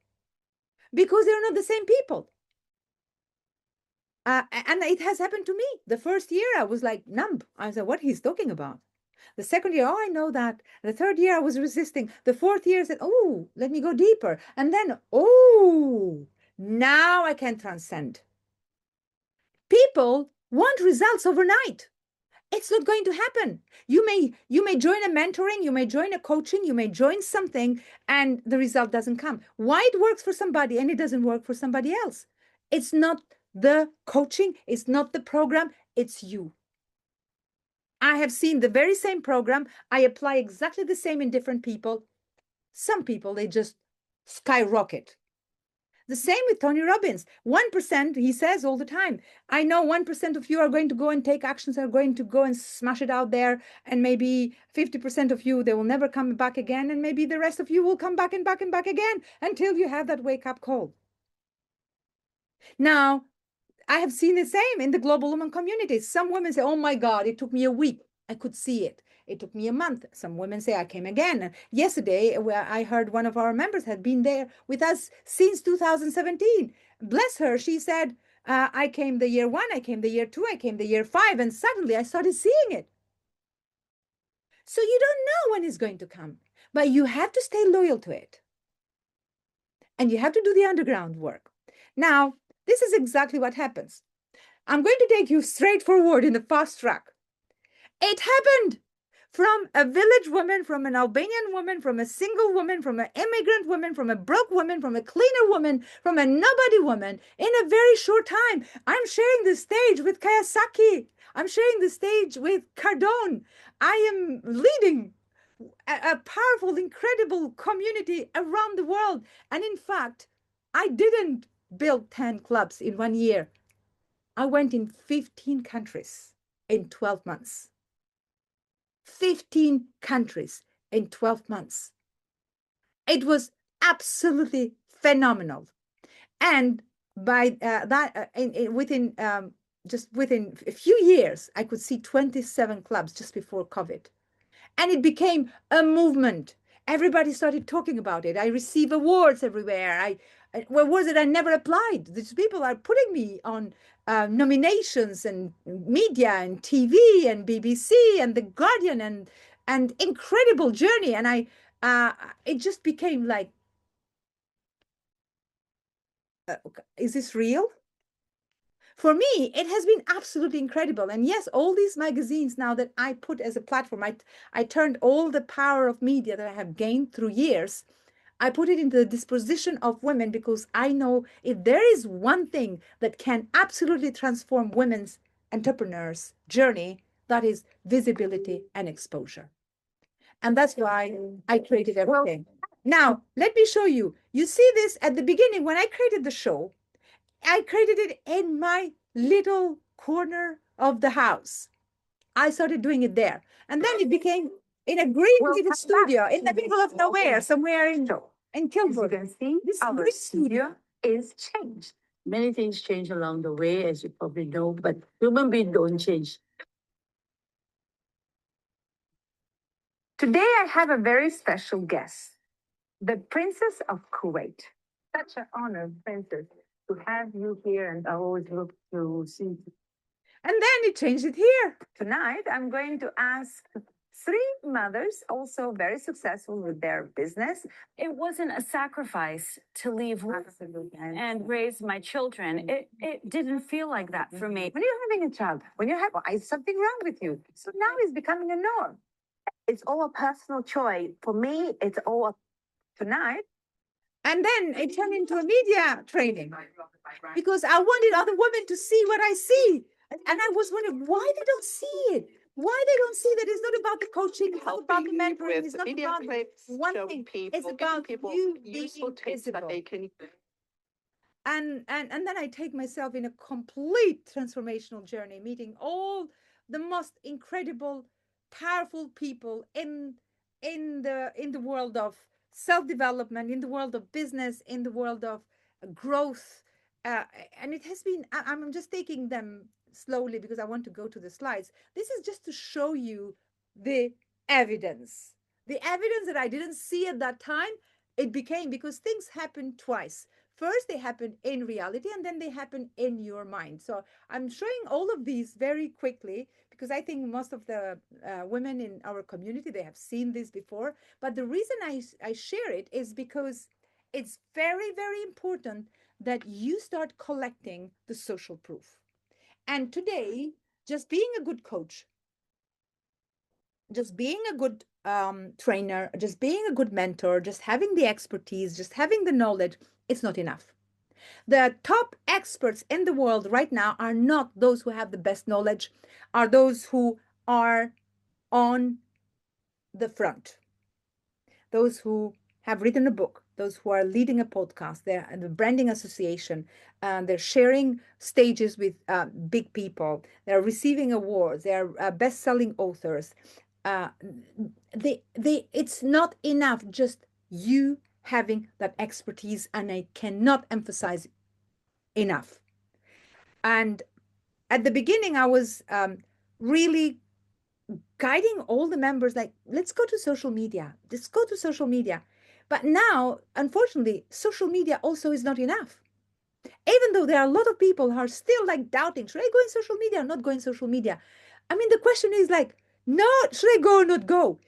because they're not the same people. And it has happened to me. The first year, I was like numb. I said, what he's talking about. The second year, oh, I know that. The third year, I was resisting. The fourth year, I said, oh, let me go deeper. And then, oh, now I can transcend. People want results overnight. It's not going to happen. You may join a mentoring, you may join a coaching, you may join something, and the result doesn't come. Why it works for somebody and it doesn't work for somebody else? It's not the coaching, it's not the program, it's you. I have seen the very same program. I apply exactly the same in different people. Some people, they just skyrocket. The same with Tony Robbins. 1%, he says all the time, I know 1% of you are going to go and take actions, are going to go and smash it out there. And maybe 50% of you, they will never come back again. And maybe the rest of you will come back and back and back again until you have that wake up call. Now, I have seen the same in the global women community. Some women say, oh my God, it took me a week. I could see it. It took me a month. Some women say I came again. And yesterday, where I heard one of our members had been there with us since 2017. Bless her. She said, I came the year 1, I came the year 2, I came the year 5, and suddenly I started seeing it. So you don't know when it's going to come, but you have to stay loyal to it. And you have to do the underground work. Now, this is exactly what happens. I'm going to take you straight forward in the fast track. It happened from a village woman, from an Albanian woman, from a single woman, from an immigrant woman, from a broke woman, from a cleaner woman, from a nobody woman in a very short time. I'm sharing the stage with Kiyosaki. I'm sharing the stage with Cardone. I am leading a powerful, incredible community around the world. And in fact, I didn't build 10 clubs in 1 year. I went in 15 countries in 12 months. 15 countries in 12 months. It was absolutely phenomenal. And by within a few years, I could see 27 clubs just before COVID. And it became a movement. Everybody started talking about it. I receive awards everywhere. Awards that I never applied. These people are putting me on nominations and media and TV and BBC and The Guardian and incredible journey. And it just became like, is this real? For me, it has been absolutely incredible. And yes, all these magazines now that I put as a platform, I turned all the power of media that I have gained through years, I put it into the disposition of women because I know if there is one thing that can absolutely transform women's entrepreneurs' journey, that is visibility and exposure. And that's why I created everything. Now, let me show you. You see this at the beginning when I created the show. I created it in my little corner of the house. I started doing it there. And then it became in a green little studio in the middle of nowhere, somewhere in Kilburn. As you can see, This our green studio is changed. Many things change along the way, as you probably know, but human beings don't change. Today, I have a very special guest, the Princess of Kuwait. Such an honor, Princess, to have you here, and I always look to see you. And then it changed it here. Tonight, I'm going to ask three mothers, also very successful with their business. It wasn't a sacrifice to leave work and raise my children. It didn't feel like that for me. When you're having a child, when you have is something wrong with you. So now it's becoming a norm. It's all a personal choice. For me, it's all tonight. And then it turned into a media training because I wanted other women to see what I see. And I was wondering why they don't see it. Why they don't see that it's not about the coaching, it's not about the mentoring, it's not about one thing. It's about you being visible. And then I take myself in a complete transformational journey, meeting all the most incredible, powerful people in the world of self-development, in the world of business, in the world of growth. And it has been, I'm just taking them slowly because I want to go to the slides. This is just to show you the evidence. The evidence that I didn't see at that time, it became because things happen twice. First, they happen in reality, and then they happen in your mind. So I'm showing all of these very quickly because I think most of the women in our community, they have seen this before. But the reason I share it is because it's very, very important that you start collecting the social proof. And today, just being a good coach, just being a good trainer, just being a good mentor, just having the expertise, just having the knowledge, it's not enough. The top experts in the world right now are not those who have the best knowledge, are those who are on the front, those who have written a book, those who are leading a podcast, they're in the branding association, they're sharing stages with big people, they're receiving awards, they're best-selling authors. Uh, it's not enough just you having that expertise, and I cannot emphasize enough. And at the beginning, I was really guiding all the members like, let's go to social media, let's go to social media. But now, unfortunately, social media also is not enough. Even though there are a lot of people who are still like doubting, should I go in social media or not go in social media? I mean, the question is like, no, should I go or not go?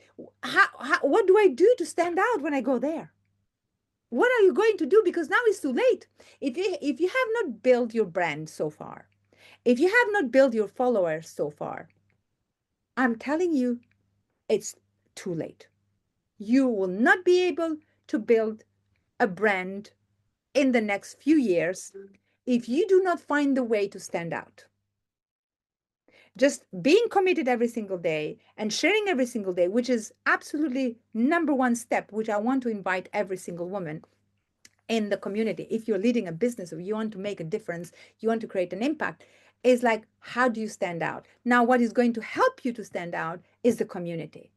What do I do to stand out when I go there? What are you going to do? Because now it's too late. If you have not built your brand so far, if you have not built your followers so far, I'm telling you, it's too late. You will not be able to build a brand in the next few years if you do not find the way to stand out. Just being committed every single day and sharing every single day, which is absolutely number one step, which I want to invite every single woman in the community. If you're leading a business or you want to make a difference, you want to create an impact, is like, how do you stand out? Now, what is going to help you to stand out is the community,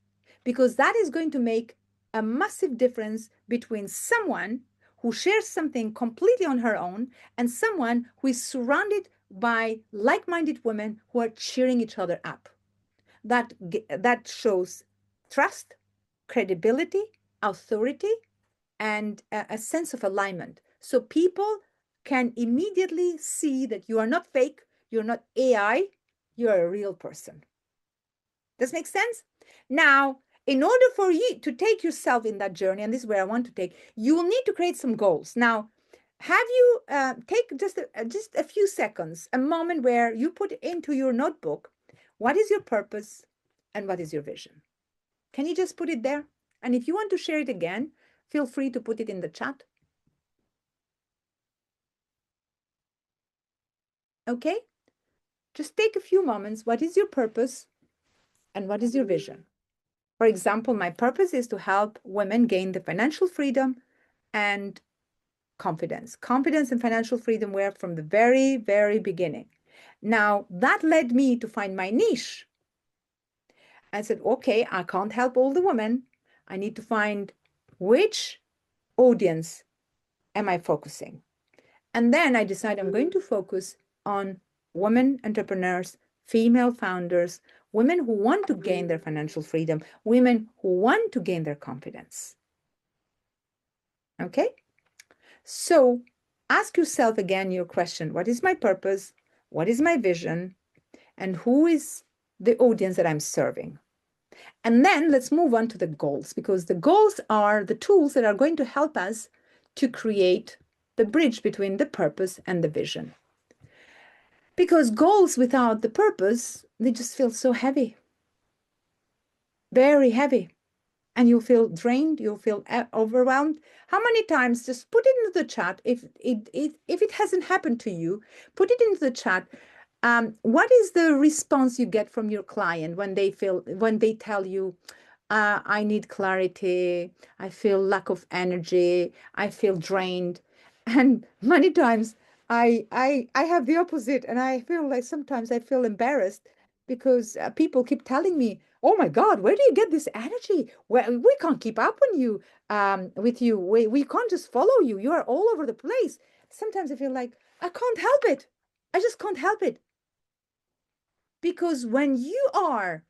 because that is going to make a massive difference between someone who shares something completely on her own and someone who is surrounded by like-minded women who are cheering each other up. That shows trust, credibility, authority, and a sense of alignment. So people can immediately see that you are not fake, you're not AI, you're a real person. Does make sense? Now, in order for you to take yourself in that journey, and this is where I want to take, you will need to create some goals. Now, have you take just a few seconds, a moment where you put into your notebook, what is your purpose and what is your vision? Can you just put it there? And if you want to share it again, feel free to put it in the chat. Okay? Just take a few moments. What is your purpose and what is your vision? For example, my purpose is to help women gain the financial freedom and confidence. Confidence and financial freedom were from the very, very beginning. Now, that led me to find my niche. I said, okay, I can't help all the women. I need to find which audience am I focusing? And then I decided I'm going to focus on women entrepreneurs, female founders, women who want to gain their financial freedom, women who want to gain their confidence. Okay? So ask yourself again your question, what is my purpose? What is my vision? And who is the audience that I'm serving? And then let's move on to the goals, because the goals are the tools that are going to help us to create the bridge between the purpose and the vision. Because goals without the purpose, they just feel so heavy, very heavy. And you'll feel drained, you'll feel overwhelmed. How many times, just put it into the chat, if it hasn't happened to you, put it into the chat. What is the response you get from your client when they tell you, I need clarity, I feel lack of energy, I feel drained? And many times I have the opposite, and I feel like sometimes I feel embarrassed because people keep telling me, "Oh my God, where do you get this energy? Well, we can't keep up on you, with you. We can't just follow you. You are all over the place." Sometimes I feel like I can't help it. I just can't help it. Because when you are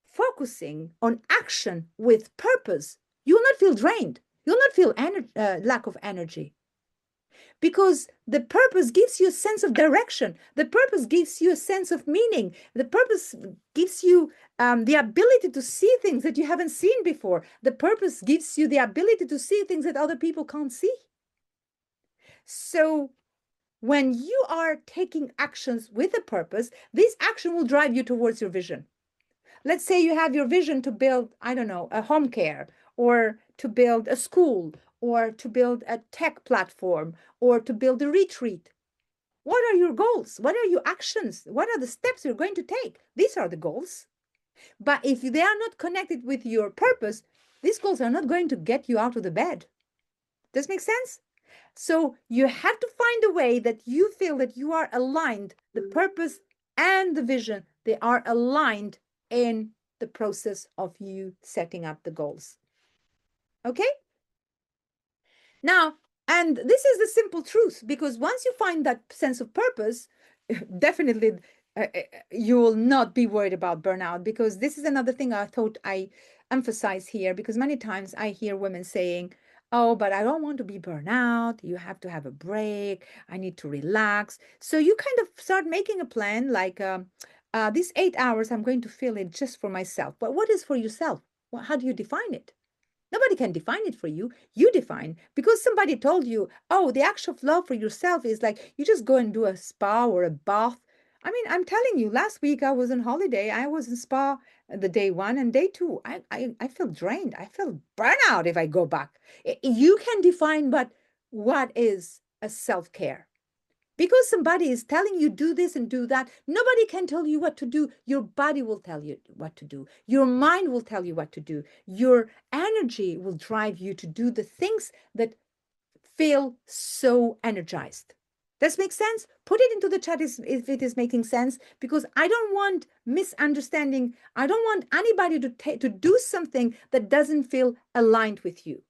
focusing on action with purpose, you'll not feel drained. You'll not feel lack of energy. Because the purpose gives you a sense of direction. The purpose gives you a sense of meaning. The purpose gives you the ability to see things that you haven't seen before. The purpose gives you the ability to see things that other people can't see. So when you are taking actions with a purpose, this action will drive you towards your vision. let's say you have your vision to build, I don't know, a home care, or to build a school, or to build a tech platform, or to build a retreat. What are your goals? What are your actions? What are the steps you're going to take? These are the goals. But if they are not connected with your purpose, these goals are not going to get you out of the bed. Does this make sense? So you have to find a way that you feel that you are aligned, the purpose and the vision, they are aligned in the process of you setting up the goals. Okay? Now, and this is the simple truth, because once you find that sense of purpose, definitely you will not be worried about burnout, because this is another thing I thought I emphasize here, because many times I hear women saying, oh, but I don't want to be burnt out. You have to have a break. I need to relax. So you kind of start making a plan like these 8 hours, I'm going to fill it just for myself. But what is for yourself? Well, how do you define it? Nobody can define it for you. You define, because somebody told you, oh, the act of love for yourself is like you just go and do a spa or a bath. I mean, I'm telling you, last week I was on holiday. I was in spa the day one and day two. I feel drained. I feel burnout if I go back. You can define, but what is a self-care? Because somebody is telling you do this and do that, nobody can tell you what to do. Your body will tell you what to do. Your mind will tell you what to do. Your energy will drive you to do the things that feel so energized. Does make sense? Put it into the chat if it is making sense, because I don't want misunderstanding. I don't want anybody to do something that doesn't feel aligned with you.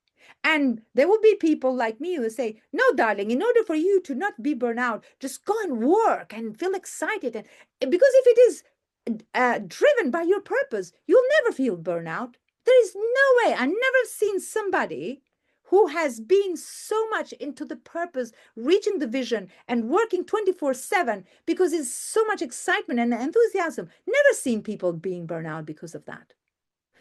And there will be people like me who say, no, darling, in order for you to not be burnt out, just go and work and feel excited. And because if it is driven by your purpose, you'll never feel burnout. There is no way. I've never seen somebody who has been so much into the purpose, reaching the vision and working 24/7 because it's so much excitement and enthusiasm. Never seen people being burnt out because of that.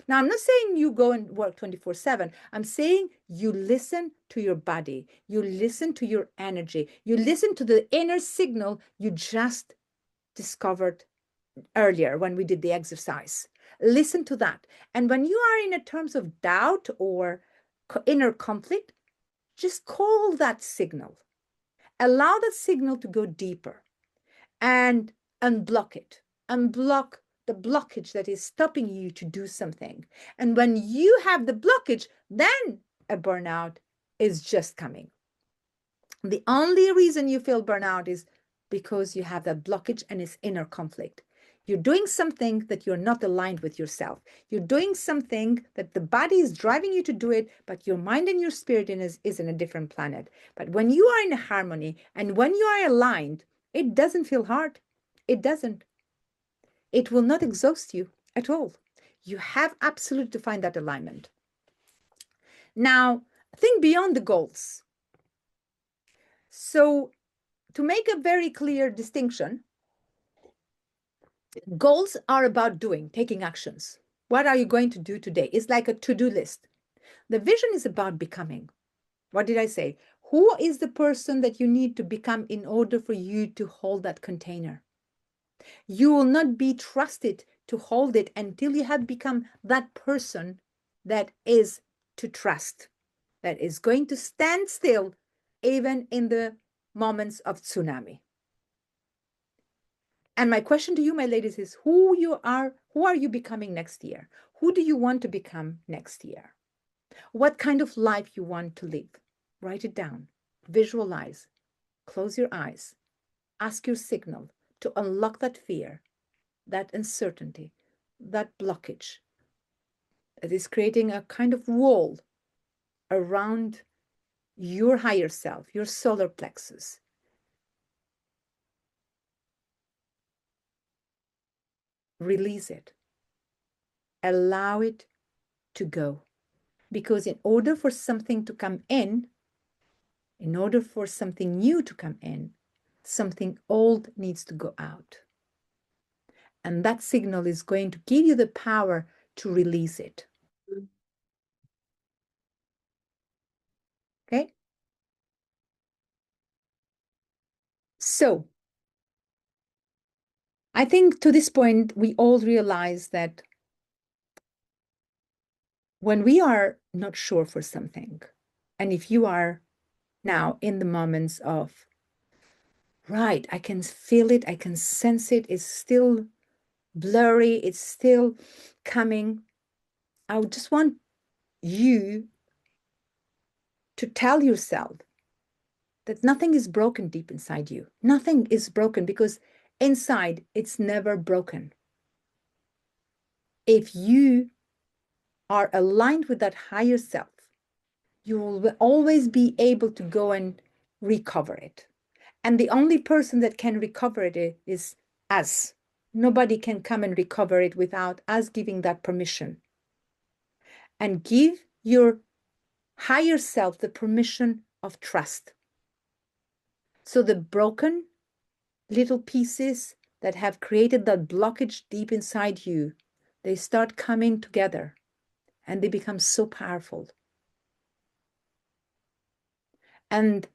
Now, I'm not saying you go and work 24/7. I'm saying you listen to your body. You listen to your energy. You listen to the inner signal you just discovered earlier when we did the exercise. Listen to that. And when you are in a terms of doubt or inner conflict, just call that signal. Allow that signal to go deeper and unblock it. Unblock the blockage that is stopping you to do something. And when you have the blockage, then a burnout is just coming. The only reason you feel burnout is because you have that blockage and it's inner conflict. You're doing something that you're not aligned with yourself. You're doing something that the body is driving you to do it, but your mind and your spirit is in a different planet. But when you are in harmony and when you are aligned, it doesn't feel hard. It doesn't. It will not exhaust you at all. You have absolutely to find that alignment. Now, think beyond the goals. So, to make a very clear distinction, goals are about doing, taking actions. What are you going to do today? It's like a to-do list. The vision is about becoming. What did I say? Who is the person that you need to become in order for you to hold that container? You will not be trusted to hold it until you have become that person that is to trust, that is going to stand still even in the moments of tsunami. And my question to you, my ladies, is who are you becoming next year? Who do you want to become next year? What kind of life you want to live? Write it down, visualize, close your eyes, ask your signal to unlock that fear, that uncertainty, that blockage that is creating a kind of wall around your higher self, your solar plexus. Release it. Allow it to go. Because in order for something to come in order for something new to come in, something old needs to go out. And that signal is going to give you the power to release it. Okay? So, I think to this point, we all realize that when we are not sure for something, and if you are now in the moments of, right, I can feel it, I can sense it, it's still blurry, it's still coming, I would just want you to tell yourself that nothing is broken deep inside you. Nothing is broken, because inside it's never broken. If you are aligned with that higher self, you will always be able to go and recover it. And the only person that can recover it is us. Nobody can come and recover it without us giving that permission. And give your higher self the permission of trust. So the broken little pieces that have created that blockage deep inside you, they start coming together and they become so powerful. And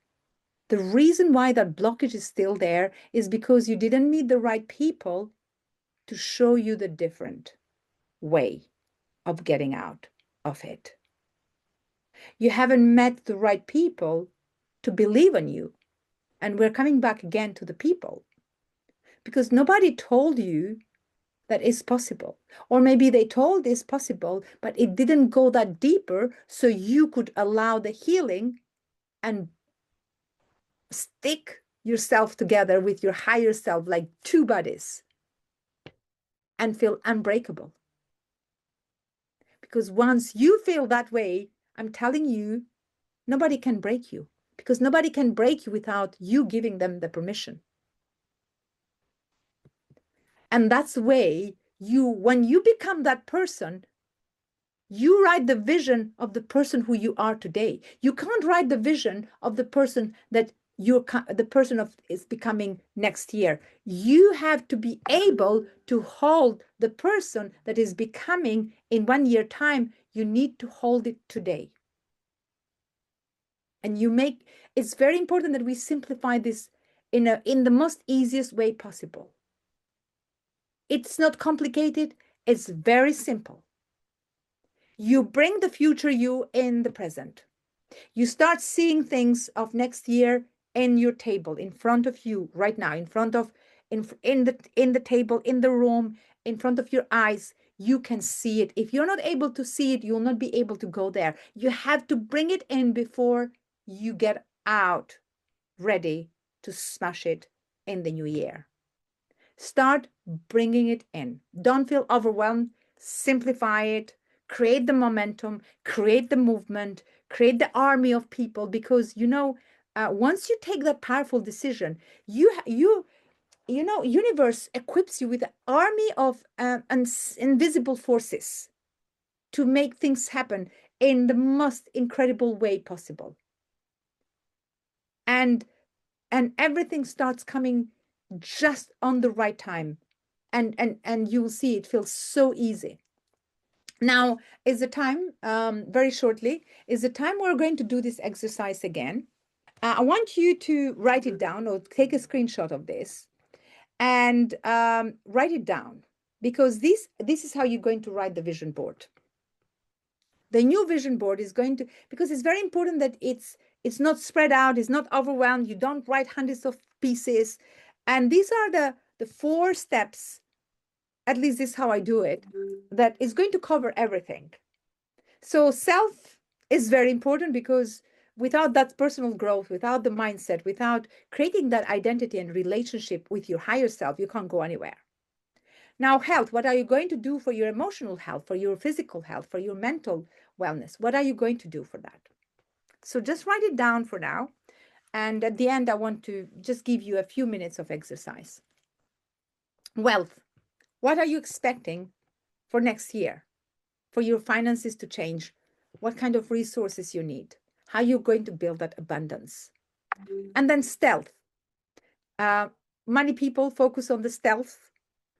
the reason why that blockage is still there is because you didn't meet the right people to show you the different way of getting out of it. You haven't met the right people to believe in you. And we're coming back again to the people, because nobody told you that it's possible. Or maybe they told it's possible, but it didn't go that deeper, so you could allow the healing and stick yourself together with your higher self like two bodies and feel unbreakable. Because once you feel that way, I'm telling you, nobody can break you, because nobody can break you without you giving them the permission. And that's the way when you become that person, you write the vision of the person who you are today. You can't write the vision of the person that the person is becoming next year. You have to be able to hold the person that is becoming in 1 year time. You need to hold it today. And it's very important that we simplify this in the most easiest way possible. It's not complicated. It's very simple. You bring the future you in the present. You start seeing things of next year in your table, in front of you right now, in the table, in the room, in front of your eyes. You can see it. If you're not able to see it, you'll not be able to go there. You have to bring it in before you get out ready to smash it in the new year. Start bringing it in. Don't feel overwhelmed. Simplify it. Create the momentum. Create the movement. Create the army of people. Because once you take that powerful decision, universe equips you with an army of invisible forces to make things happen in the most incredible way possible. And everything starts coming just on the right time, and you'll see it feels so easy. Now is the time, very shortly is the time we're going to do this exercise again. I want you to write it down or take a screenshot of this and write it down, because this is how you're going to write the vision board. The new vision board is going to, because it's very important that it's not spread out, it's not overwhelmed, you don't write hundreds of pieces. And these are the 4 steps, at least this is how I do it, that is going to cover everything. So self is very important, because without that personal growth, without the mindset, without creating that identity and relationship with your higher self, you can't go anywhere. Now, health, what are you going to do for your emotional health, for your physical health, for your mental wellness? What are you going to do for that? So just write it down for now. And at the end, I want to just give you a few minutes of exercise. Wealth, what are you expecting for next year? For your finances to change? What kind of resources you need? How you're going to build that abundance? And then stealth. Many people focus on the stealth.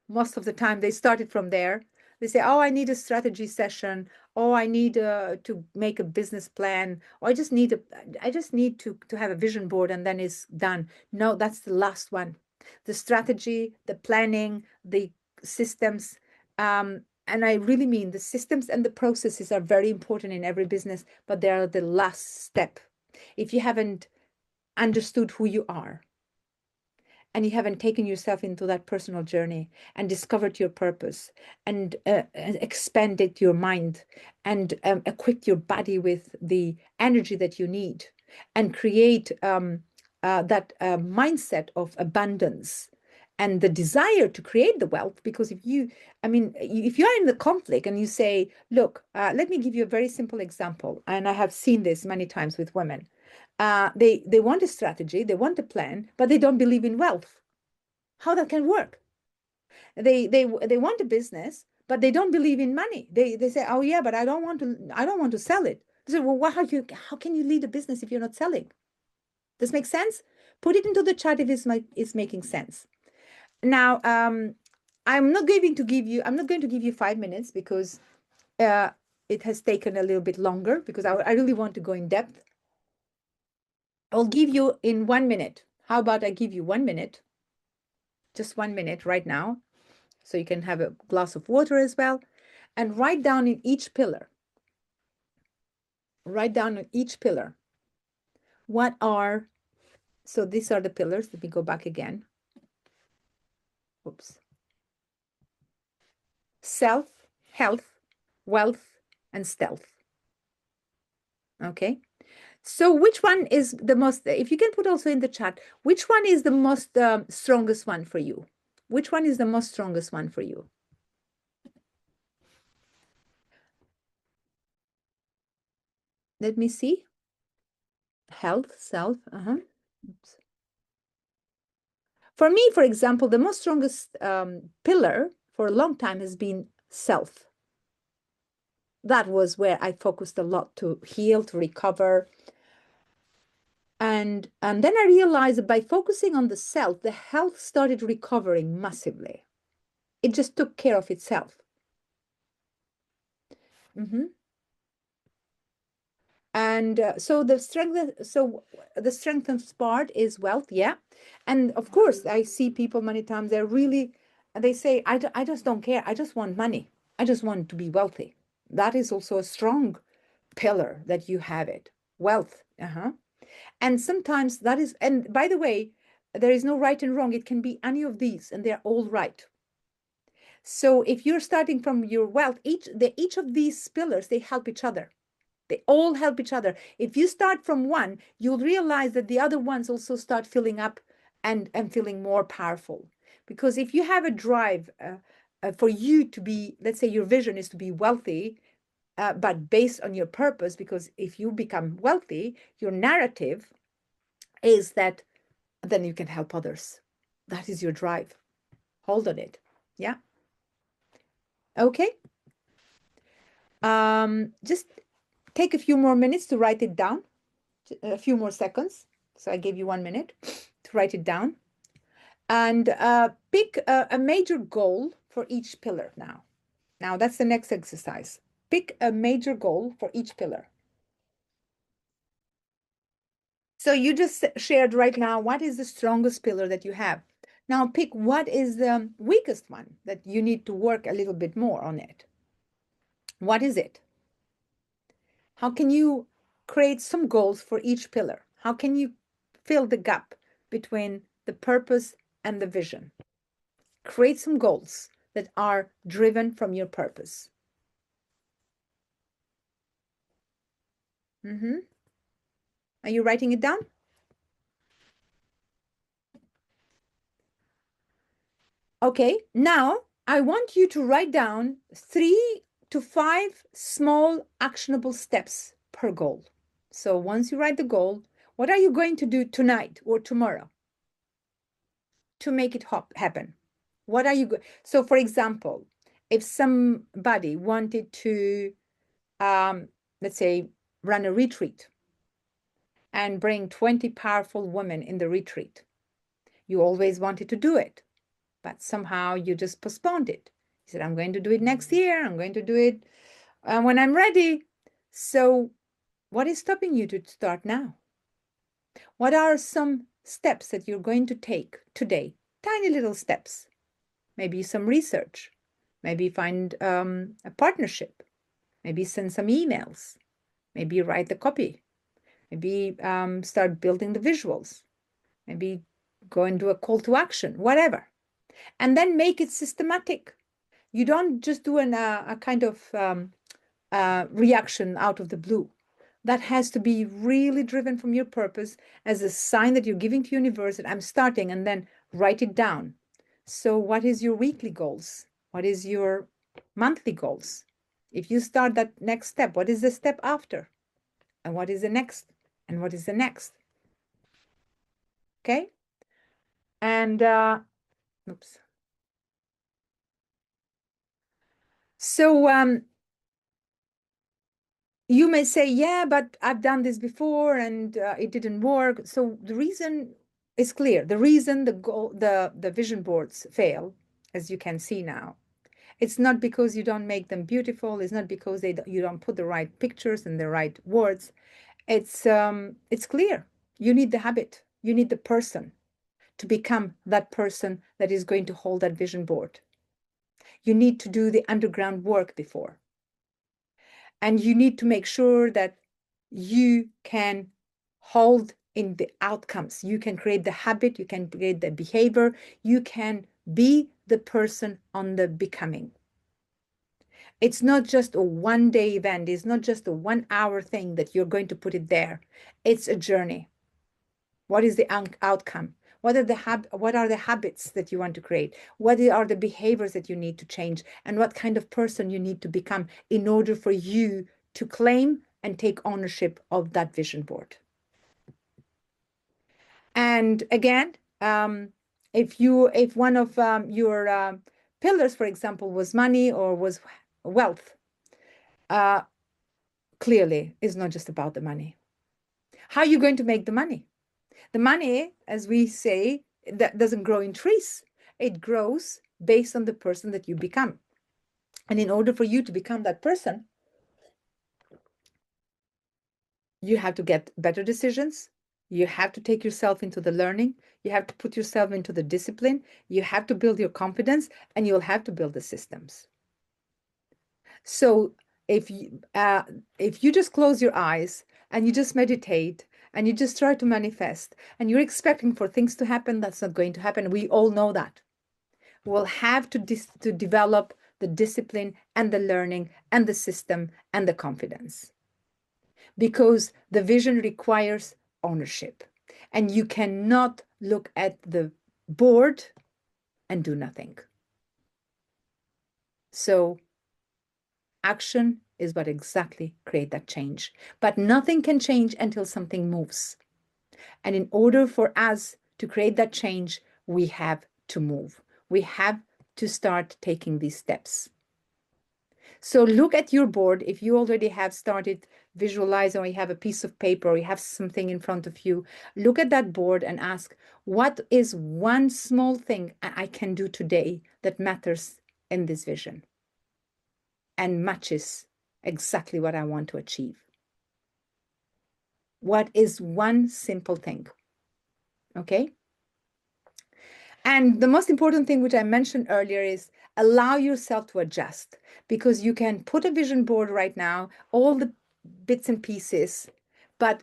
Most of the time they started from there. They say, oh, I need a strategy session. Oh, I need to make a business plan. Or I just need to have a vision board, and then it's done. No, that's the last one. The strategy, the planning, the systems, and I really mean the systems and the processes are very important in every business, but they are the last step. If you haven't understood who you are, and you haven't taken yourself into that personal journey and discovered your purpose and expanded your mind and equipped your body with the energy that you need and create that mindset of abundance and the desire to create the wealth. Because if you are in the conflict and you say, look, let me give you a very simple example, and I have seen this many times with women. They want a strategy, they want a plan, but they don't believe in wealth. How that can work? They want a business, but they don't believe in money. They say, oh yeah, but I don't want to sell it. They say, well, how can you lead a business if you're not selling? Does this make sense? Put it into the chat if it's making sense. Now, I'm not going to give you 5 minutes because it has taken a little bit longer because I really want to go in depth. I'll give you in 1 minute. How about I give you 1 minute? Just 1 minute right now. So you can have a glass of water as well. And write down in each pillar. Write down on each pillar. So these are the pillars. Let me go back again. Oops. Self, health, wealth, and stealth. Okay. So which one is the most, if you can put also in the chat, which one is the most strongest one for you? Which one is the most strongest one for you? Let me see. Health, self. Oops. For me, for example, the most strongest pillar for a long time has been self. That was where I focused a lot to heal, to recover. And then I realized that by focusing on the self, the health started recovering massively. It just took care of itself. And so the strengthened part is wealth, yeah. And of course, I see people many times, they say, I just don't care. I just want money. I just want to be wealthy. That is also a strong pillar that you have it. Wealth. And sometimes that is, and by the way, there is no right and wrong. It can be any of these, and they're all right. So if you're starting from your wealth, each of these pillars, they help each other. They all help each other. If you start from one, you'll realize that the other ones also start filling up and feeling more powerful. Because if you have a drive for you to be, let's say your vision is to be wealthy, but based on your purpose, because if you become wealthy, your narrative is that then you can help others. That is your drive. Hold on it. Yeah. Okay. Just take a few more minutes to write it down. A few more seconds. So I gave you 1 minute to write it down. And pick a major goal for each pillar now. Now that's the next exercise. Pick a major goal for each pillar. So you just shared right now, what is the strongest pillar that you have? Now pick what is the weakest one that you need to work a little bit more on it. What is it? How can you create some goals for each pillar? How can you fill the gap between the purpose and the vision? Create some goals that are driven from your purpose. Are you writing it down? Okay, now I want you to write down 3 to 5 small actionable steps per goal. So once you write the goal, what are you going to do tonight or tomorrow to make it happen? What are you So for example, if somebody wanted to, let's say, run a retreat and bring 20 powerful women in the retreat, you always wanted to do it, but somehow you just postponed it. You said, I'm going to do it next year. I'm going to do it when I'm ready. So what is stopping you to start now? What are some steps that you're going to take today? Tiny little steps. Maybe some research. Maybe find a partnership. Maybe send some emails. Maybe write the copy. Maybe start building the visuals. Maybe go and do a call to action, whatever. And then make it systematic. You don't just do a kind of reaction out of the blue. That has to be really driven from your purpose as a sign that you're giving to universe that I'm starting, and then write it down. So what is your weekly goals? What is your monthly goals? If you start that next step, what is the step after? And what is the next? And what is the next? Okay? And oops. So you may say, yeah, but I've done this before and it didn't work. So the reason is clear. The reason the vision boards fail, as you can see now, it's not because you don't make them beautiful. It's not because you don't put the right pictures and the right words. It's clear. You need the habit. You need the person to become that person that is going to hold that vision board. You need to do the underground work before. And you need to make sure that you can hold in the outcomes. You can create the habit, you can create the behavior, you can be the person on the becoming. It's not just a one-day event. It's not just a 1 hour thing that you're going to put it there. It's a journey. What is the outcome? What are the habits that you want to create? What are the behaviors that you need to change? And what kind of person you need to become in order for you to claim and take ownership of that vision board? And again, if one of your pillars, for example, was money or was wealth, clearly is not just about the money. How are you going to make the money? The money, as we say, that doesn't grow in trees. It grows based on the person that you become. And in order for you to become that person, you have to get better decisions. You have to take yourself into the learning. You have to put yourself into the discipline. You have to build your confidence, and you'll have to build the systems. So if you just close your eyes and you just meditate and you just try to manifest and you're expecting for things to happen, that's not going to happen. We all know that. We'll have to develop the discipline and the learning and the system and the confidence, because the vision requires ownership, and you cannot look at the board and do nothing. So action is what exactly create that change. But nothing can change until something moves. And in order for us to create that change, we have to move. We have to start taking these steps. So look at your board. If you already have started visualizing, or you have a piece of paper, or you have something in front of you, look at that board and ask, what is one small thing I can do today that matters in this vision and matches exactly what I want to achieve? What is one simple thing? Okay? And the most important thing, which I mentioned earlier, is allow yourself to adjust, because you can put a vision board right now, all the bits and pieces, but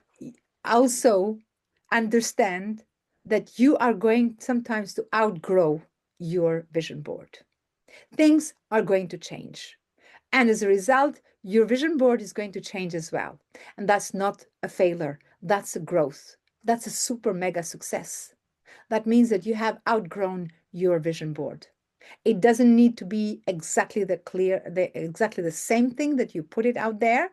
also understand that you are going sometimes to outgrow your vision board. Things are going to change. And as a result, your vision board is going to change as well. And that's not a failure. That's a growth. That's a super mega success. That means that you have outgrown your vision board. It doesn't need to be exactly the same thing that you put it out there,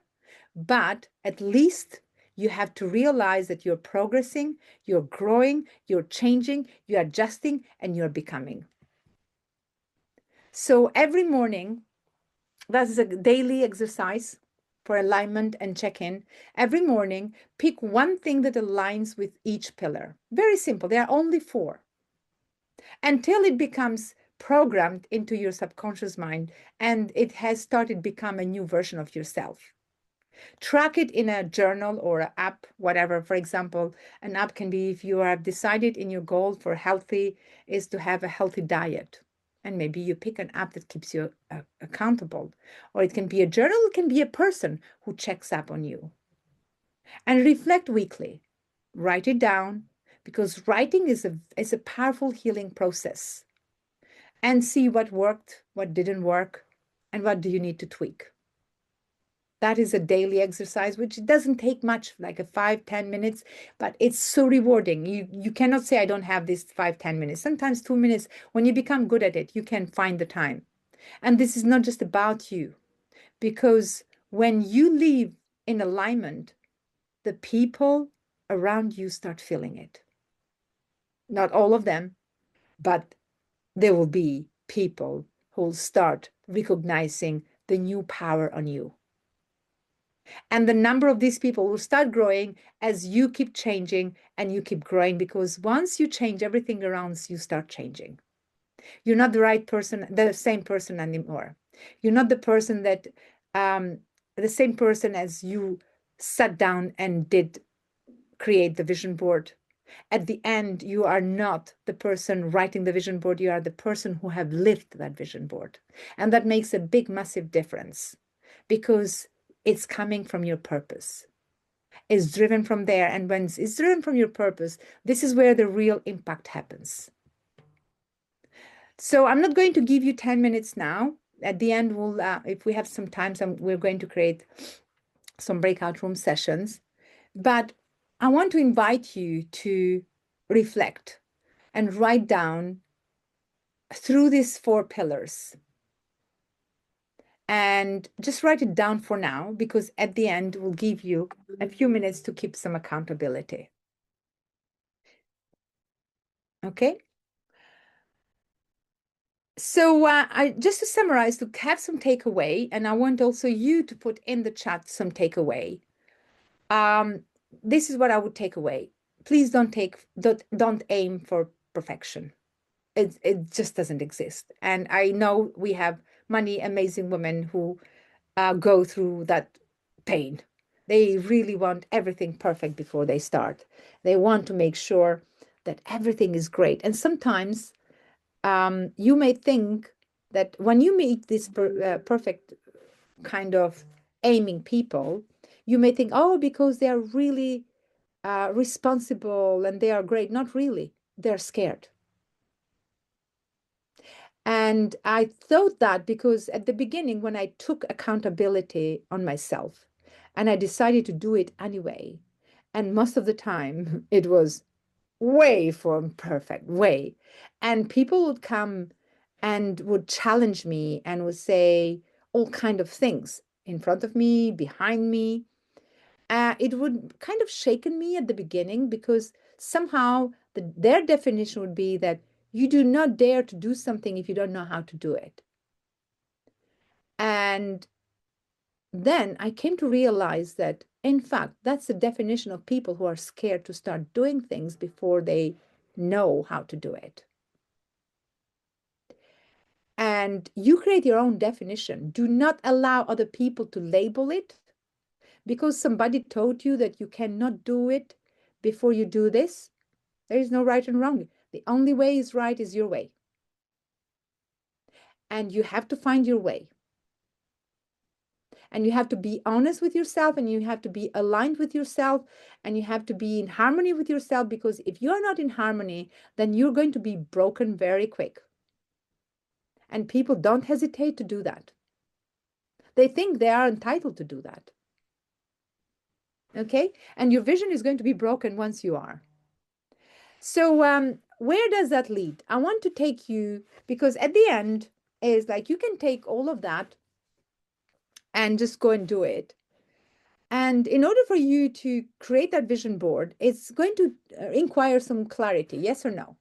but at least you have to realize that you're progressing, you're growing, you're changing, you're adjusting, and you're becoming. So every morning, that is a daily exercise for alignment and check-in. Every morning, pick one thing that aligns with each pillar. Very simple. There are only 4. Until it becomes programmed into your subconscious mind and it has started become a new version of yourself. Track it in a journal or an app, whatever. For example, an app can be, if you have decided in your goal for healthy is to have a healthy diet. And maybe you pick an app that keeps you accountable. Or it can be a journal, it can be a person who checks up on you. And reflect weekly. Write it down, because writing is a powerful healing process. And see what worked, what didn't work, and what do you need to tweak. That is a daily exercise, which doesn't take much, like a 5-10 minutes, but it's so rewarding. You cannot say, I don't have this 5-10 minutes. Sometimes 2 minutes. When you become good at it, you can find the time. And this is not just about you, because when you live in alignment, the people around you start feeling it. Not all of them, but there will be people who will start recognizing the new power on you. And the number of these people will start growing as you keep changing and you keep growing, because once you change, everything around you start changing. You're not the right person, the same person anymore. You're not the person that, the same person as you sat down and did create the vision board. At the end, you are not the person writing the vision board. You are the person who have lived that vision board. And that makes a big, massive difference, because it's coming from your purpose. It's driven from there. And when it's driven from your purpose, this is where the real impact happens. So I'm not going to give you 10 minutes now. At the end, we'll, if we have some time, we're going to create some breakout room sessions. But I want to invite you to reflect and write down through these 4 pillars. And just write it down for now, because at the end, we'll give you a few minutes to keep some accountability. Okay? So just to summarize, to have some takeaway, and I want also you to put in the chat some takeaway. This is what I would take away. Please don't aim for perfection. It just doesn't exist. And I know we have many amazing women who go through that pain. They really want everything perfect before they start. They want to make sure that everything is great. And sometimes you may think that when you meet this perfect kind of aiming people, you may think, oh, because they are really responsible and they are great. Not really. They're scared. And I thought that because at the beginning, when I took accountability on myself and I decided to do it anyway, and most of the time it was way from perfect, way. And people would come and would challenge me and would say all kind of things in front of me, behind me. It would kind of shaken me at the beginning, because somehow their definition would be that you do not dare to do something if you don't know how to do it. And then I came to realize that, in fact, that's the definition of people who are scared to start doing things before they know how to do it. And you create your own definition. Do not allow other people to label it, because somebody told you that you cannot do it before you do this. There is no right and wrong. The only way is right is your way. And you have to find your way. And you have to be honest with yourself, and you have to be aligned with yourself, and you have to be in harmony with yourself, because if you are not in harmony, then you're going to be broken very quick. And people don't hesitate to do that. They think they are entitled to do that. Okay? And your vision is going to be broken once you are. So where does that lead? I want to take you, because at the end is like, you can take all of that and just go and do it. And in order for you to create that vision board, it's going to require some clarity, yes or no?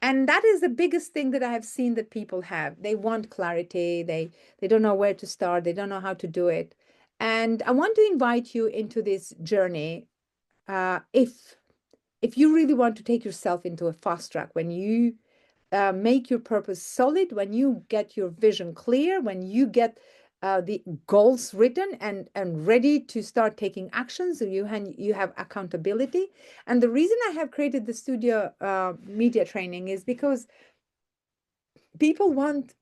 And that is the biggest thing that I have seen that people have. They want clarity. They don't know where to start. They don't know how to do it. And I want to invite you into this journey. If you really want to take yourself into a fast track, when you make your purpose solid, when you get your vision clear, when you get the goals written and ready to start taking actions, so you have accountability. And the reason I have created the studio media training is because people want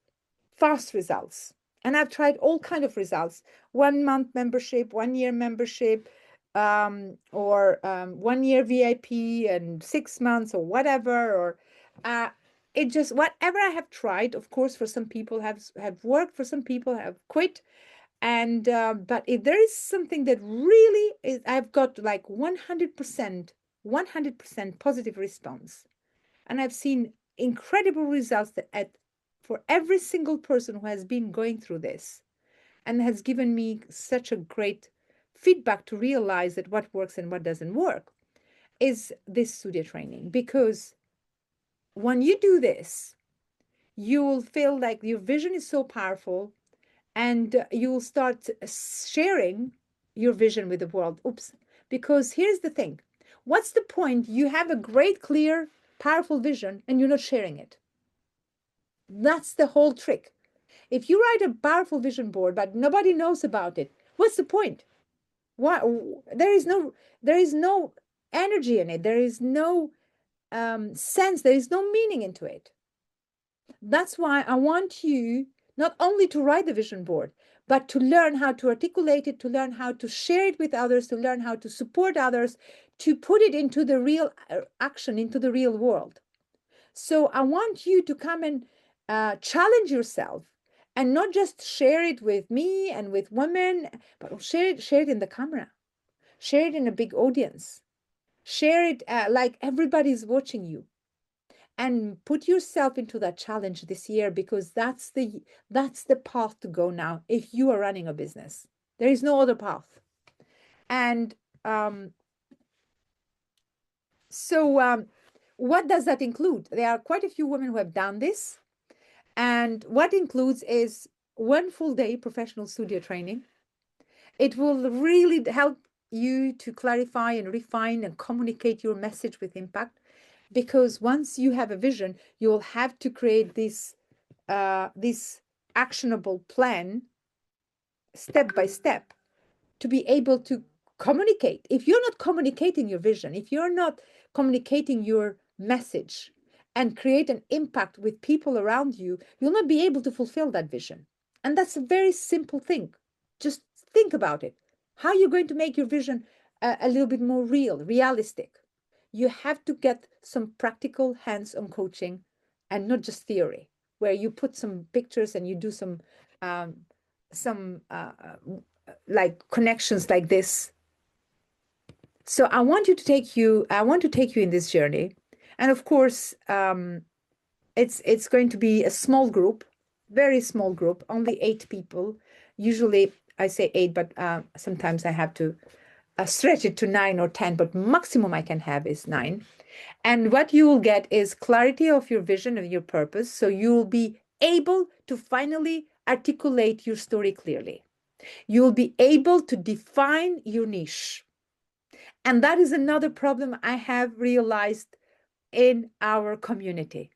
fast results. And I've tried all kind of results: 1 month membership, 1 year membership, or 1 year VIP and 6 months or whatever, or it just whatever I have tried. Of course, for some people have worked, for some people have quit. And but if there is something that really is, I've got like 100% positive response, and I've seen incredible results for every single person who has been going through this and has given me such a great feedback to realize that what works and what doesn't work, is this studio training. Because when you do this, you will feel like your vision is so powerful, and you will start sharing your vision with the world. Oops. Because here's the thing. What's the point? You have a great, clear, powerful vision and you're not sharing it. That's the whole trick. If you write a powerful vision board, but nobody knows about it, what's the point? What? There is no energy in it. There is no sense. There is no meaning into it. That's why I want you not only to write the vision board, but to learn how to articulate it, to learn how to share it with others, to learn how to support others, to put it into the real action, into the real world. So I want you to come and challenge yourself, and not just share it with me and with women, but share it in the camera, share it in a big audience, share it like everybody's watching you. And put yourself into that challenge this year, because that's the path to go now if you are running a business. There is no other path. And what does that include? There are quite a few women who have done this. And what includes is 1 full day professional studio training. It will really help you to clarify and refine and communicate your message with impact. Because once you have a vision, you will have to create this actionable plan, step by step, to be able to communicate. If you're not communicating your vision, if you're not communicating your message and create an impact with people around you, you'll not be able to fulfill that vision. And that's a very simple thing. Just think about it. How are you going to make your vision a little bit more realistic? You have to get some practical hands-on coaching, and not just theory, where you put some pictures and you do some like connections like this. So I want to take you in this journey. And of course, it's going to be a small group, very small group, only 8 people. Usually I say 8, but sometimes I have to stretch it to 9 or 10, but maximum I can have is 9. And what you will get is clarity of your vision and your purpose. So you will be able to finally articulate your story clearly. You will be able to define your niche. And that is another problem I have realized in our community.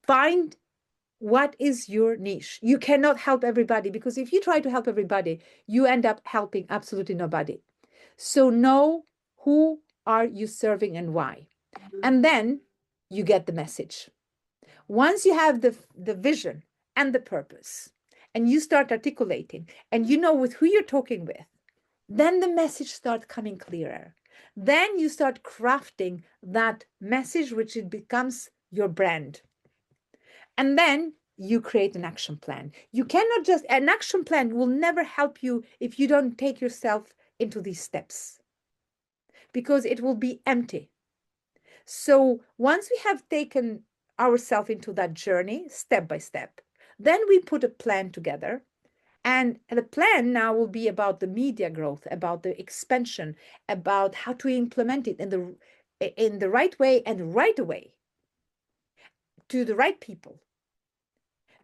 Find what is your niche. You cannot help everybody, because if you try to help everybody, you end up helping absolutely nobody. So know who are you serving and why. And then you get the message. Once you have the vision and the purpose, and you start articulating, and you know with who you're talking with, then the message starts coming clearer. Then you start crafting that message, which it becomes your brand. And then you create an action plan. You cannot just, an action plan will never help you if you don't take yourself into these steps, because it will be empty. So once we have taken ourselves into that journey, step by step, then we put a plan together. And the plan now will be about the media growth, about the expansion, about how to implement it in the right way and right away to the right people.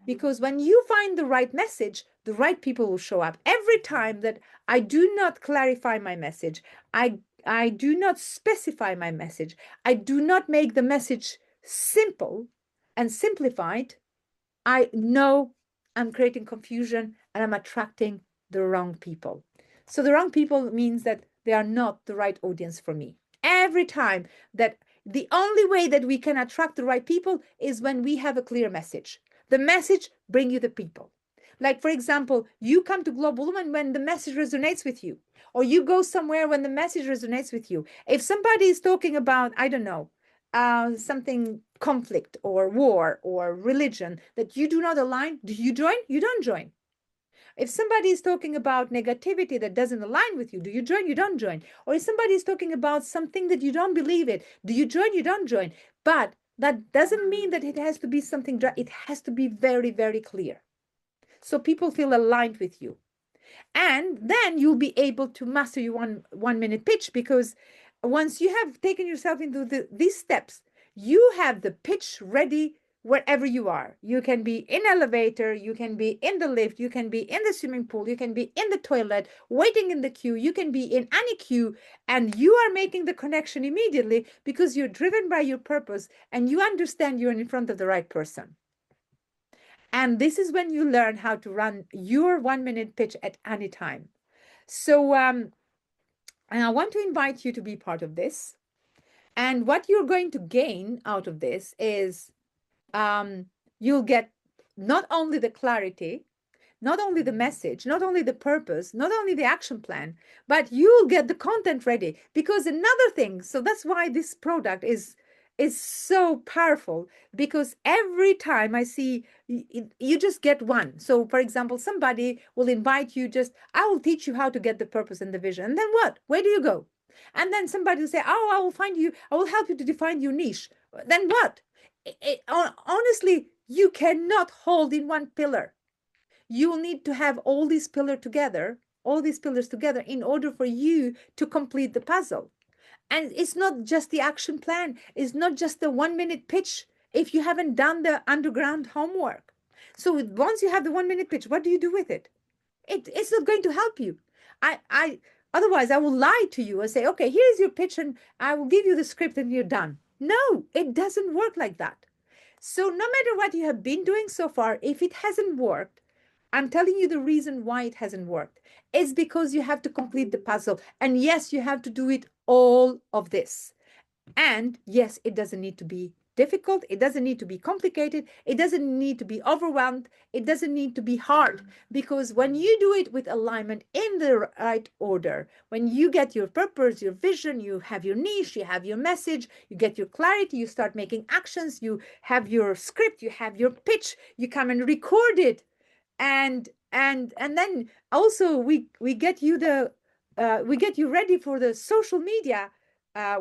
Because when you find the right message, the right people will show up. Every time that I do not clarify my message, I do not specify my message, I do not make the message simple and simplified, I know I'm creating confusion and I'm attracting the wrong people. So the wrong people means that they are not the right audience for me. Every time that The only way that we can attract the right people is when we have a clear message. The message bring you the people. Like, for example, you come to Global Woman when the message resonates with you, or you go somewhere when the message resonates with you. If somebody is talking about, I don't know, something conflict or war or religion that you do not align, do you join? You don't join. If somebody is talking about negativity that doesn't align with you, do you join? You don't join. Or if somebody is talking about something that you don't believe it, do you join? You don't join. But that doesn't mean that it has to be something, it has to be very, very clear. So people feel aligned with you. And then you'll be able to master your one minute pitch, because once you have taken yourself into these steps, you have the pitch ready wherever you are. You can be in elevator, you can be in the lift, you can be in the swimming pool, you can be in the toilet, waiting in the queue, you can be in any queue, and you are making the connection immediately because you're driven by your purpose and you understand you're in front of the right person. And this is when you learn how to run your 1 minute pitch at any time. So, and I want to invite you to be part of this. And what you're going to gain out of this is you'll get not only the clarity, not only the message, not only the purpose, not only the action plan, but you'll get the content ready. Because another thing, so that's why this product is so powerful, because every time I see you just get one. So for example, somebody will invite you, just I will teach you how to get the purpose and the vision. And then what? Where do you go? And then somebody will say, oh, I will find you, I will help you to define your niche. Then what? Honestly, you cannot hold in one pillar. You will need to have all these pillars together in order for you to complete the puzzle. And it's not just the action plan. It's not just the 1 minute pitch if you haven't done the underground homework. So once you have the 1 minute pitch, what do you do with it? It's not going to help you. Otherwise I will lie to you and say, okay, here's your pitch and I will give you the script and you're done. No, it doesn't work like that. So no matter what you have been doing so far, if it hasn't worked, I'm telling you the reason why it hasn't worked. It's because you have to complete the puzzle. And yes, you have to do it all of this. And yes, it doesn't need to be difficult. It doesn't need to be complicated. It doesn't need to be overwhelmed. It doesn't need to be hard, because when you do it with alignment in the right order, when you get your purpose, your vision, you have your niche, you have your message, you get your clarity, you start making actions, you have your script, you have your pitch, you come and record it. And then also we get you we get you ready for the social media,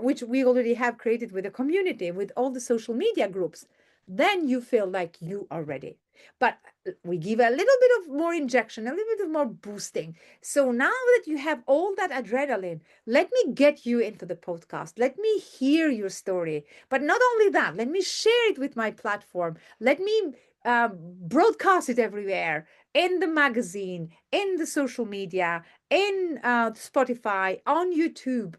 which we already have created with a community, with all the social media groups. Then you feel like you are ready. But we give a little bit of more injection, a little bit of more boosting. So now that you have all that adrenaline, let me get you into the podcast. Let me hear your story. But not only that, let me share it with my platform. Let me broadcast it everywhere, in the magazine, in the social media, in Spotify, on YouTube,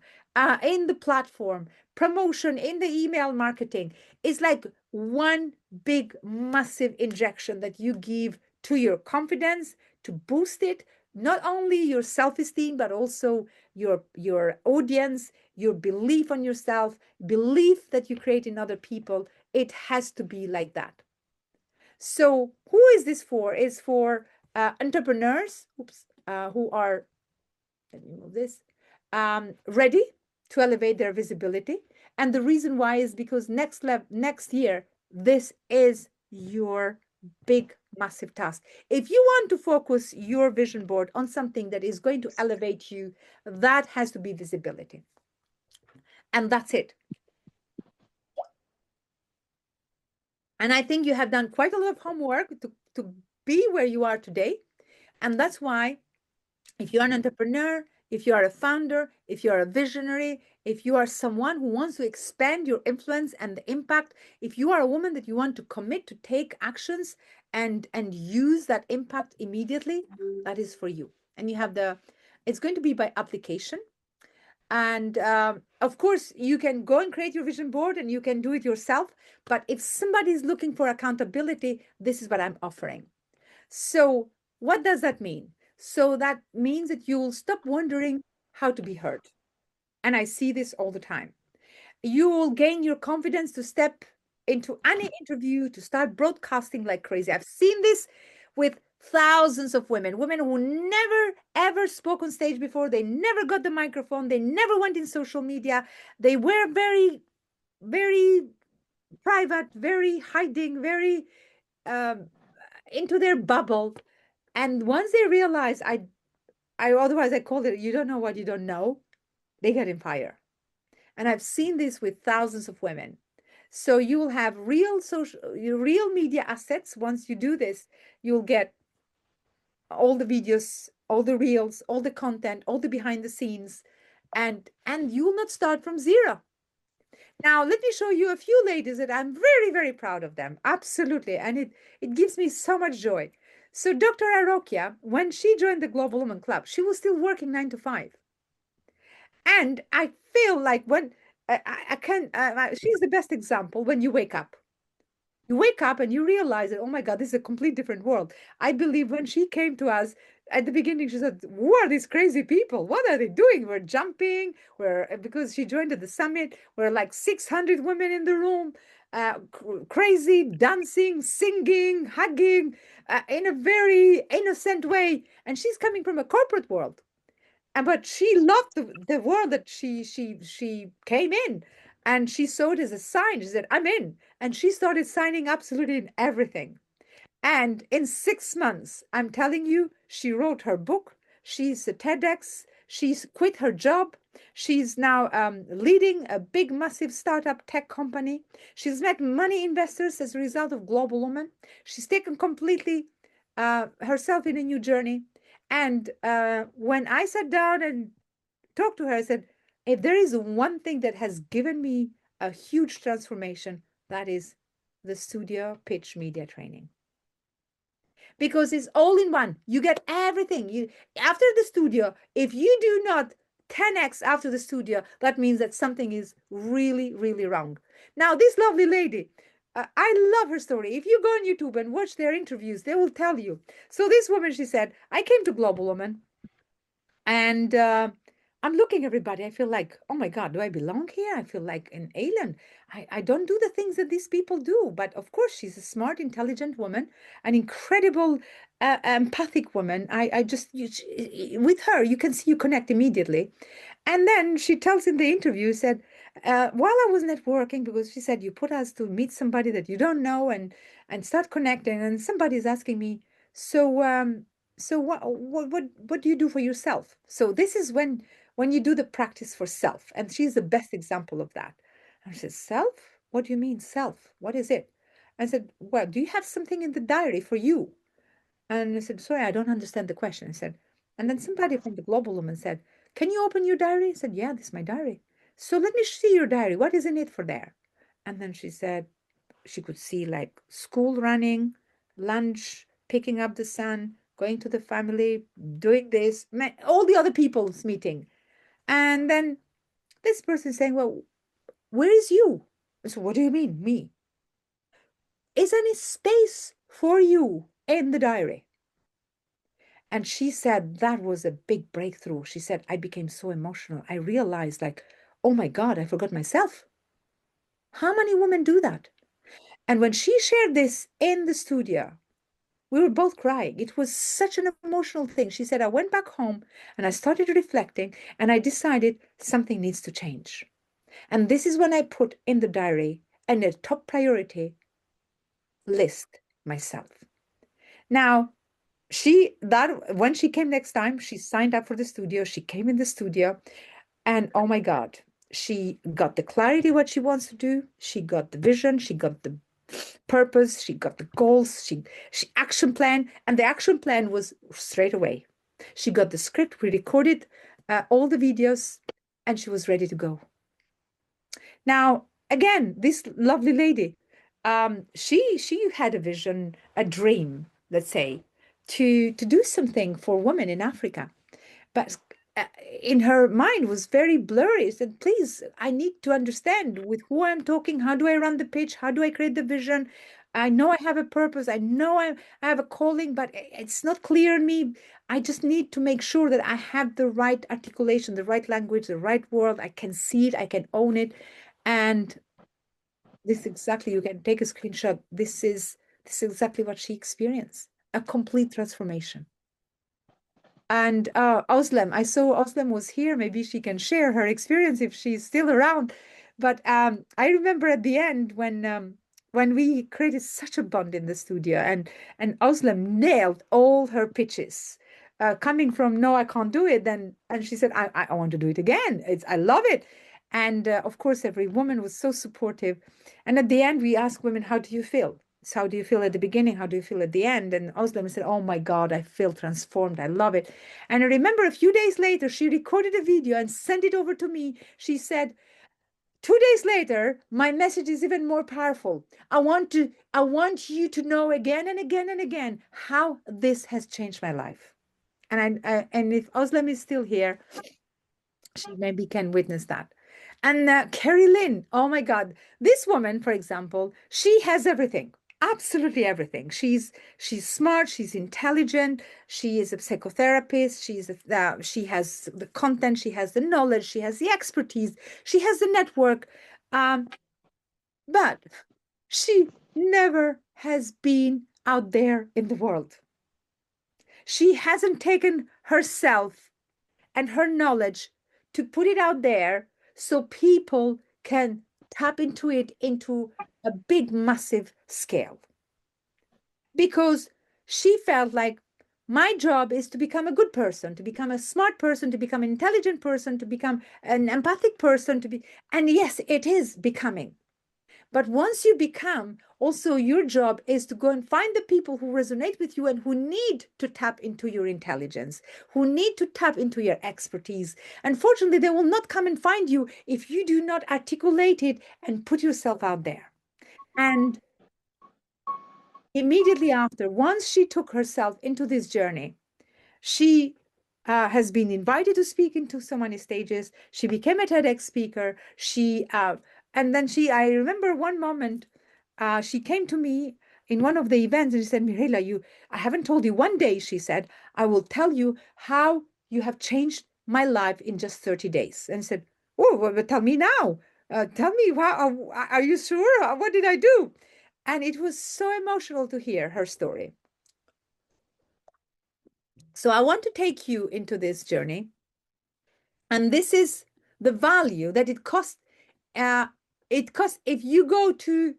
in the platform, promotion, in the email marketing. It's like one big, massive injection that you give to your confidence to boost it, not only your self-esteem, but also your audience, your belief on yourself, belief that you create in other people. It has to be like that. So who is this for? It's for entrepreneurs who are, let me move this, ready to elevate their visibility. And the reason why is because next year, this is your big, massive task. If you want to focus your vision board on something that is going to elevate you, that has to be visibility. And that's it. And I think you have done quite a lot of homework to be where you are today. And that's why if you're an entrepreneur, if you are a founder, if you are a visionary, if you are someone who wants to expand your influence and the impact, if you are a woman that you want to commit to take actions and use that impact immediately, that is for you. And you have it's going to be by application. And of course, you can go and create your vision board and you can do it yourself. But if somebody is looking for accountability, this is what I'm offering. So what does that mean? So that means that you will stop wondering how to be heard. And I see this all the time. you will gain your confidence to step into any interview, to start broadcasting like crazy. I've seen this with thousands of women who never ever spoke on stage before. They never got the microphone. They never went in social media. They were very, very private, very hiding, very into their bubble. And once they realize, otherwise I call it, you don't know what you don't know, they get in fire. And I've seen this with thousands of women. So you will have real media assets. Once you do this, you'll get all the videos, all the reels, all the content, all the behind the scenes, and you will not start from zero. Now, let me show you a few ladies that I'm very, very proud of them. Absolutely. And it gives me so much joy. So Dr. Arokia, when she joined the Global Women Club, she was still working 9 to 5. And I feel like when she's the best example when you wake up. You wake up and you realize that, oh my God, this is a complete different world. I believe when she came to us at the beginning, she said, who are these crazy people? What are they doing? We're jumping. Because she joined at the summit, we're like 600 women in the room, crazy, dancing, singing, hugging, in a very innocent way. And she's coming from a corporate world. But she loved the world that she came in, and she saw it as a sign. She said, I'm in. And she started signing absolutely in everything. And in 6 months, I'm telling you, she wrote her book. She's a TEDx. She's quit her job. She's now leading a big, massive startup tech company. She's met money investors as a result of Global Woman. She's taken completely herself in a new journey. And when I sat down and talked to her, I said, if there is one thing that has given me a huge transformation, that is the studio pitch media training. Because it's all in one. You get everything. After the studio, if you do not 10x after the studio, that means that something is really, really wrong. Now, this lovely lady, I love her story. If you go on YouTube and watch their interviews, they will tell you. So this woman, she said, I came to Global Woman and I'm looking at everybody. I feel like, oh my God, do I belong here? I feel like an alien. I don't do the things that these people do. But of course, she's a smart, intelligent woman, an incredible, empathic woman. With her, you can see you connect immediately. And then she tells in the interview, said, while I was networking, because she said, you put us to meet somebody that you don't know and start connecting. And somebody's asking me, so what do you do for yourself? So this is when you do the practice for self. And she's the best example of that. And she said, self? What do you mean self? What is it? I said, well, do you have something in the diary for you? And I said, sorry, I don't understand the question. I said, and then somebody from the Global Woman said, can you open your diary? I said, yeah, this is my diary. So let me see your diary. What is in it for there? And then she said, she could see like school running, lunch, picking up the son, going to the family, doing this, all the other people's meeting. And then this person saying, well, where is you? So what do you mean, me? Is any space for you in the diary? And she said that was a big breakthrough. She said, I became so emotional. I realized like, oh my God, I forgot myself. How many women do that? And when she shared this in the studio, we were both crying. It was such an emotional thing. She said, I went back home and I started reflecting and I decided something needs to change. And this is when I put in the diary and a top priority list myself. Now, when she came next time, she signed up for the studio. She came in the studio and oh my God, she got the clarity what she wants to do. She got the vision. She got the purpose. She got the goals. She action plan. And the action plan was straight away. She got the script. We recorded all the videos and she was ready to go. Now, again, this lovely lady, she had a vision, a dream, let's say, to do something for women in Africa. But in her mind was very blurry. She said, please, I need to understand with who I'm talking. How do I run the pitch? How do I create the vision? I know I have a purpose. I know I have a calling, but it's not clear in me. I just need to make sure that I have the right articulation, the right language, the right word. I can see it. I can own it. And this exactly, you can take a screenshot. This is exactly what she experienced, a complete transformation. And Özlem, I saw Özlem was here. Maybe she can share her experience if she's still around. But I remember at the end when we created such a bond in the studio, and Özlem nailed all her pitches, coming from no, I can't do it. Then and she said, I want to do it again. I love it. And of course, every woman was so supportive. And at the end, we asked women, how do you feel? So how do you feel at the beginning? How do you feel at the end? And Özlem said, oh my God, I feel transformed. I love it. And I remember a few days later, she recorded a video and sent it over to me. She said, 2 days later, my message is even more powerful. I want you to know again and again and again how this has changed my life. And and if Özlem is still here, she maybe can witness that. And Carrie Lynn, oh my God, this woman, for example, she has everything, absolutely everything. She's smart, she's intelligent, she is a psychotherapist, she has the content, she has the knowledge, she has the expertise, she has the network, but she never has been out there in the world. She hasn't taken herself and her knowledge to put it out there so people can tap into it into a big, massive scale. Because she felt like my job is to become a good person, to become a smart person, to become an intelligent person, to become an empathic person, and yes, it is becoming. But once you become, also your job is to go and find the people who resonate with you and who need to tap into your intelligence, who need to tap into your expertise. Unfortunately, they will not come and find you if you do not articulate it and put yourself out there. And immediately after, once she took herself into this journey, she has been invited to speak into so many stages. She became a TEDx speaker. And then I remember one moment, she came to me in one of the events and she said, Mirela, I haven't told you. One day, she said, I will tell you how you have changed my life in just 30 days. And I said, oh, well, tell me now. Tell me, are you sure? What did I do? And it was so emotional to hear her story. So I want to take you into this journey. And this is the value that it costs. It costs if you go to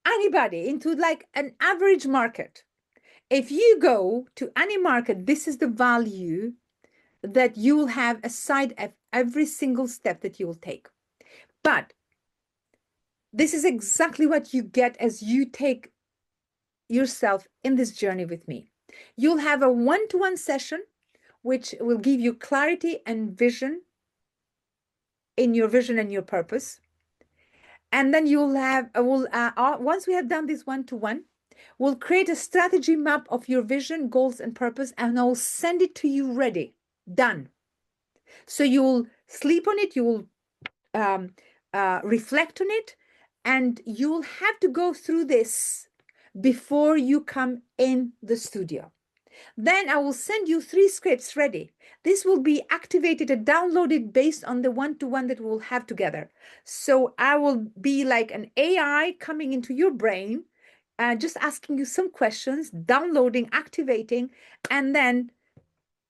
anybody into like an average market. If you go to any market, this is the value that you will have aside of every single step that you will take. But this is exactly what you get as you take yourself in this journey with me. You'll have a one-to-one session, which will give you clarity and vision in your vision and your purpose. And then you'll have, once we have done this one-to-one, we'll create a strategy map of your vision, goals, and purpose, and I'll send it to you ready, done. So you'll sleep on it, you will reflect on it, and you'll have to go through this before you come in the studio. Then I will send you 3 scripts ready. This will be activated and downloaded based on the one-to-one that we'll have together. So I will be like an AI coming into your brain, just asking you some questions, downloading, activating, and then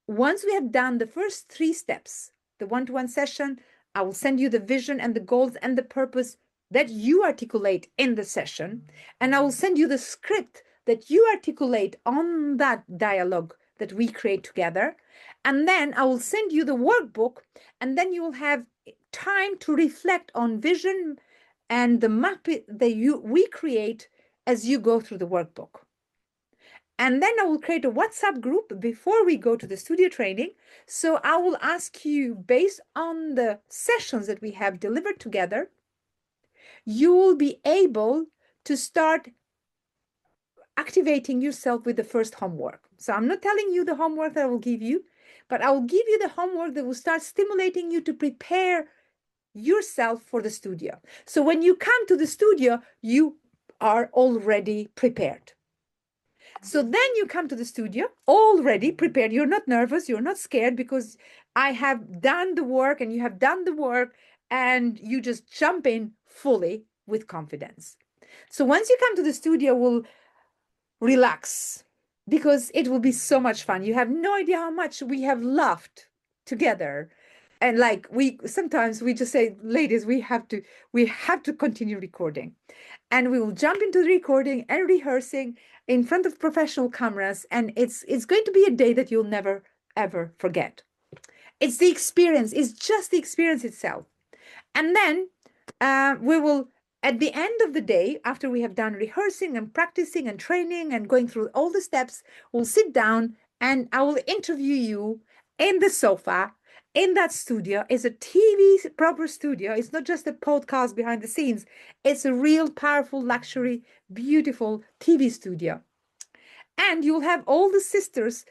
once we have done the first 3 steps, the one-to-one session, I will send you the vision and the goals and the purpose that you articulate in the session, and I will send you the script that you articulate on that dialogue that we create together. And then I will send you the workbook, and then you will have time to reflect on vision and the map that we create as you go through the workbook. And then I will create a WhatsApp group before we go to the studio training. So I will ask you, based on the sessions that we have delivered together, you will be able to start activating yourself with the first homework. So I'm not telling you the homework that I will give you, but I will give you the homework that will start stimulating you to prepare yourself for the studio. So when you come to the studio, you are already prepared. So then you come to the studio already prepared. You're not nervous, you're not scared, because I have done the work and you have done the work, and you just jump in fully with confidence. So once you come to the studio, we'll relax because it will be so much fun. You have no idea how much we have laughed together. And like sometimes we just say, ladies, we have to continue recording. And we will jump into the recording and rehearsing in front of professional cameras. And it's going to be a day that you'll never, ever forget. It's the experience. It's just the experience itself. And then we will, at the end of the day, after we have done rehearsing and practicing and training and going through all the steps, we'll sit down and I will interview you in the sofa in that studio. It's a TV proper studio. It's not just a podcast behind the scenes. It's a real powerful, luxury, beautiful TV studio. And you'll have all the sisters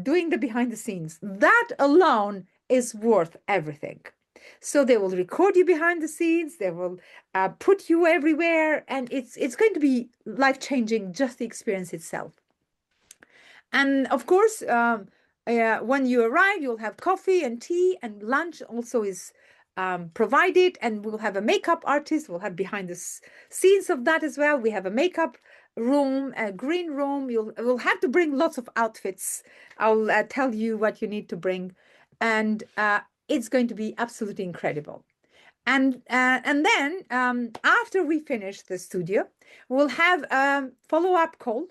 doing the behind the scenes. That alone is worth everything. So they will record you behind the scenes. They will put you everywhere. And it's going to be life-changing, just the experience itself. And of course, when you arrive, you'll have coffee and tea, and lunch also is provided. And we'll have a makeup artist. We'll have behind the scenes of that as well. We have a makeup room, a green room. We'll have to bring lots of outfits. I'll tell you what you need to bring. And it's going to be absolutely incredible. And then after we finish the studio, we'll have a follow-up call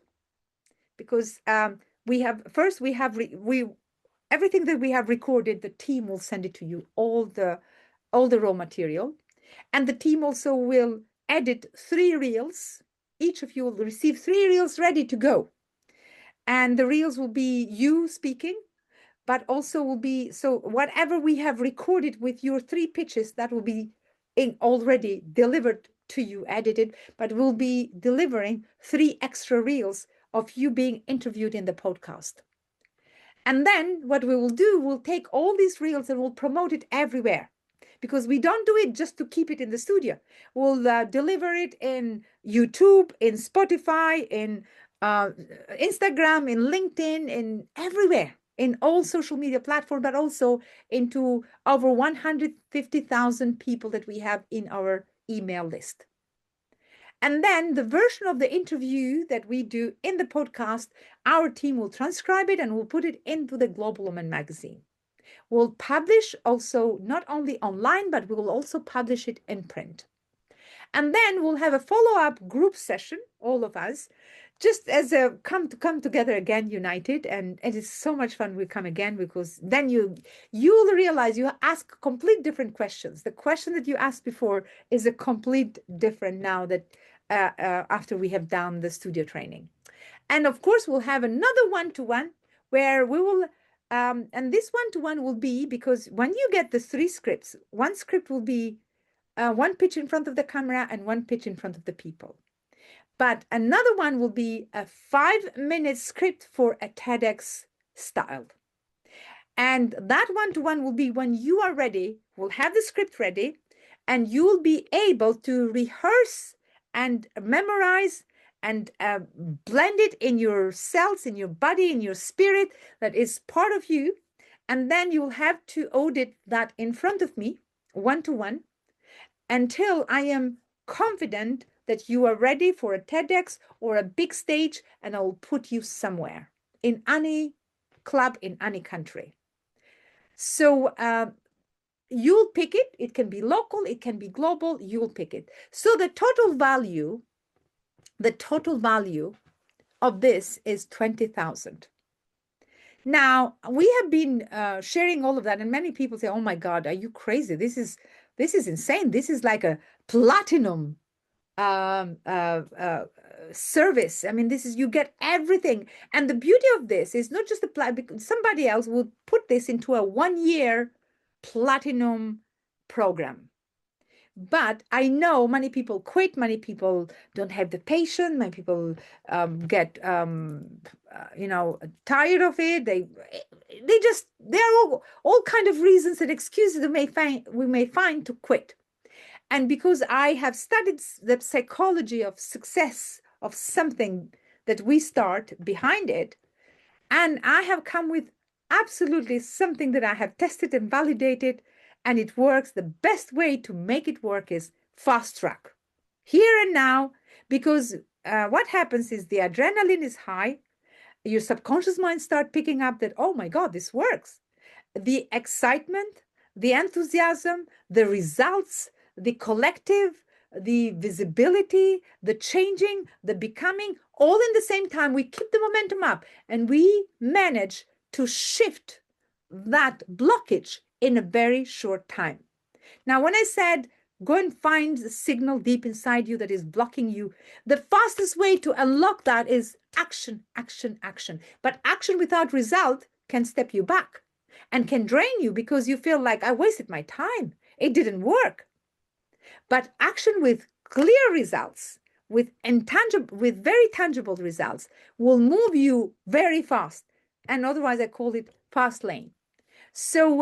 because everything that we have recorded, the team will send it to you, all the raw material. And the team also will edit 3 reels. Each of you will receive 3 reels ready to go. And the reels will be you speaking, but also will be, so whatever we have recorded with your 3 pitches, that will be already delivered to you, edited, but we'll be delivering 3 extra reels of you being interviewed in the podcast. And then what we will do, we'll take all these reels and we'll promote it everywhere. Because we don't do it just to keep it in the studio. We'll deliver it in YouTube, in Spotify, in Instagram, in LinkedIn, in everywhere, in all social media platforms, but also into over 150,000 people that we have in our email list. And then the version of the interview that we do in the podcast, our team will transcribe it and we'll put it into the Global Woman magazine. We'll publish also not only online, but we will also publish it in print. And then we'll have a follow-up group session, all of us, just as a come together again, united. And it is so much fun we come again, because then you'll realize you ask complete different questions. The question that you asked before is a complete different now that after we have done the studio training. And of course, we'll have another one-to-one where we will and this one-to-one will be, because when you get the 3 scripts, one script will be 1 pitch in front of the camera and 1 pitch in front of the people. But another one will be a 5-minute script for a TEDx style. And that one-to-one will be when you are ready, we'll have the script ready, and you'll be able to rehearse and memorize and blend it in your cells, in your body, in your spirit, that is part of you. And then you'll have to audit that in front of me, one-to-one, until I am confident that you are ready for a TEDx or a big stage, and I'll put you somewhere in any club, in any country. So you'll pick it. It can be local, it can be global, you'll pick it. So the total value of this is 20,000. Now, we have been sharing all of that, and many people say, oh my God, are you crazy? This is insane. This is like a platinum service. I mean, you get everything. And the beauty of this is not just somebody else will put this into a 1-year platinum program. But I know many people quit, many people don't have the patience, many people get tired of it. There are all kind of reasons and excuses we may find to quit. And because I have studied the psychology of success of something that we start behind it, and I have come with absolutely something that I have tested and validated, and it works. The best way to make it work is fast track, here and now, because what happens is the adrenaline is high. Your subconscious mind start picking up that, oh my God, this works. The excitement, the enthusiasm, the results, the collective, the visibility, the changing, the becoming, all in the same time. We keep the momentum up and we manage to shift that blockage in a very short time. Now, when I said go and find the signal deep inside you that is blocking you, the fastest way to unlock that is action, action, action. But action without result can step you back and can drain you because you feel like I wasted my time. It didn't work. But action with clear results, with very tangible results, will move you very fast. And otherwise, I call it fast lane. So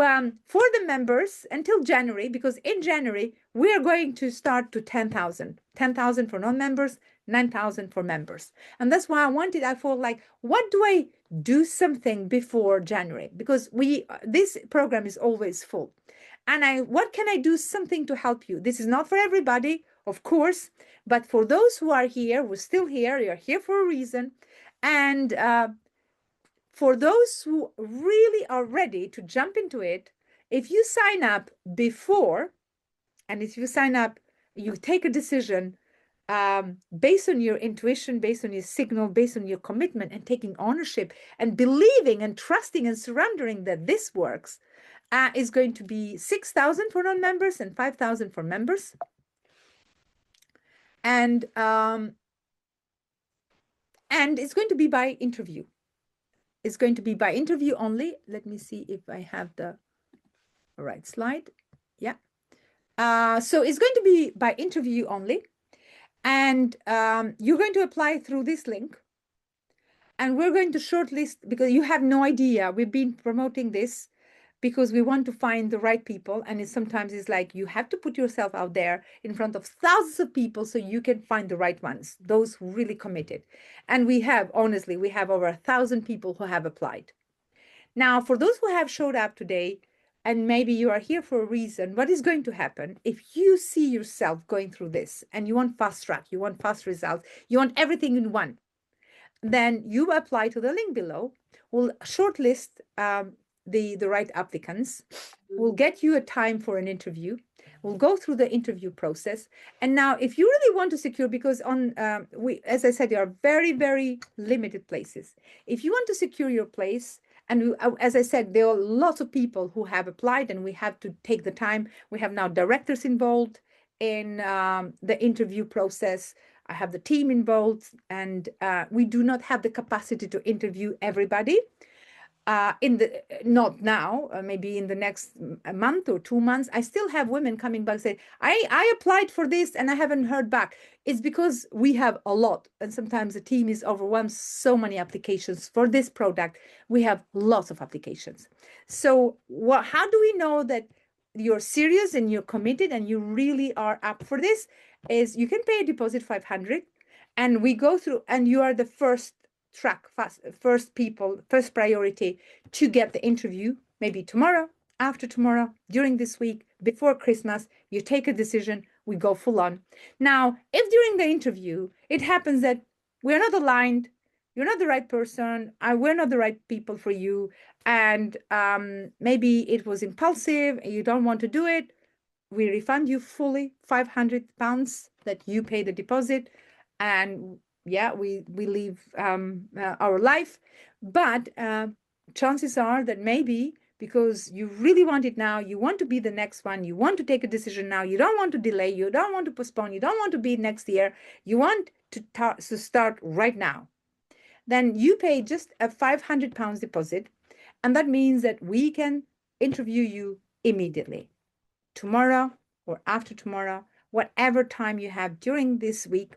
for the members until January, because in January, we are going to start to 10,000. 10,000 for non-members, 9,000 for members. And that's why I felt like, what do I do something before January? Because this program is always full. And what can I do something to help you? This is not for everybody, of course, but for those who are here, we're still here, you're here for a reason. And for those who really are ready to jump into it, if you sign up before, and if you sign up, you take a decision based on your intuition, based on your signal, based on your commitment, and taking ownership and believing and trusting and surrendering that this works, is going to be 6,000 for non-members and 5,000 for members. And it's going to be by interview. It's going to be by interview only. Let me see if I have the right slide. Yeah. So it's going to be by interview only. And you're going to apply through this link. And we're going to shortlist, because you have no idea. We've been promoting this because we want to find the right people. And sometimes it's like you have to put yourself out there in front of thousands of people so you can find the right ones, those who really committed. And honestly, we have over 1,000 people who have applied. Now, for those who have showed up today, and maybe you are here for a reason, what is going to happen if you see yourself going through this and you want fast track, you want fast results, you want everything in one, then you apply to the link below. We'll shortlist the right applicants. We'll get you a time for an interview. We'll go through the interview process. And now, if you really want to secure, because as I said, there are very, very limited places. If you want to secure your place, and as I said, there are lots of people who have applied, and we have to take the time. We have now directors involved in the interview process. I have the team involved, and we do not have the capacity to interview everybody. Not now, maybe in the next month or 2 months. I still have women coming back say, I applied for this and I haven't heard back. It's because we have a lot, and sometimes the team is overwhelmed. So many applications for this product. We have lots of applications. So how do we know that you're serious and you're committed and you really are up for this? Is you can pay a deposit 500, and we go through, and you are the first first priority to get the interview, maybe tomorrow, after tomorrow, during this week, before Christmas. You take a decision, we go full on. Now, if during the interview it happens that we're not aligned, you're not the right person, we're not the right people for you, and maybe it was impulsive and you don't want to do it, we refund you fully £500 that you pay the deposit, and yeah, we live our life. But chances are that maybe because you really want it now, you want to be the next one, you want to take a decision now, you don't want to delay, you don't want to postpone, you don't want to be next year, you want to start right now, then you pay just a £500 deposit. And that means that we can interview you immediately, tomorrow or after tomorrow, whatever time you have during this week.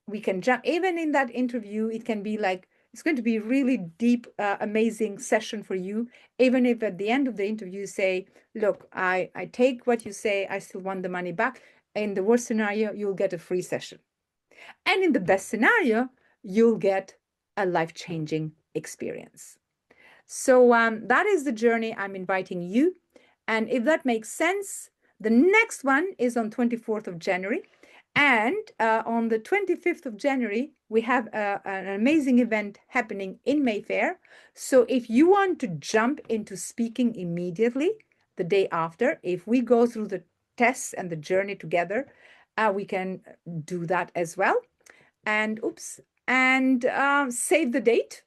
We can jump. Even in that interview, it can be like, it's going to be a really deep, amazing session for you. Even if at the end of the interview you say, look, I take what you say, I still want the money back. In the worst scenario, you'll get a free session. And in the best scenario, you'll get a life-changing experience. So that is the journey I'm inviting you. And if that makes sense, The next one is on 24th of January. And on the 25th of January, we have an amazing event happening in Mayfair. So if you want to jump into speaking immediately the day after, if we go through the tests and the journey together, we can do that as well. And save the date.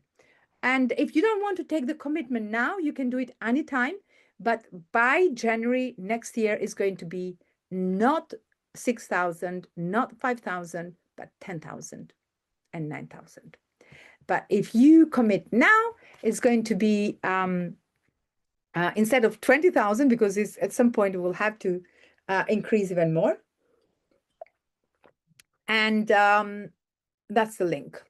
And if you don't want to take the commitment now, you can do it anytime. But by January next year is going to be not 6,000, not 5,000, but 10,000 and 9,000. But if you commit now, it's going to be instead of 20,000, because at some point it will have to increase even more. And that's the link.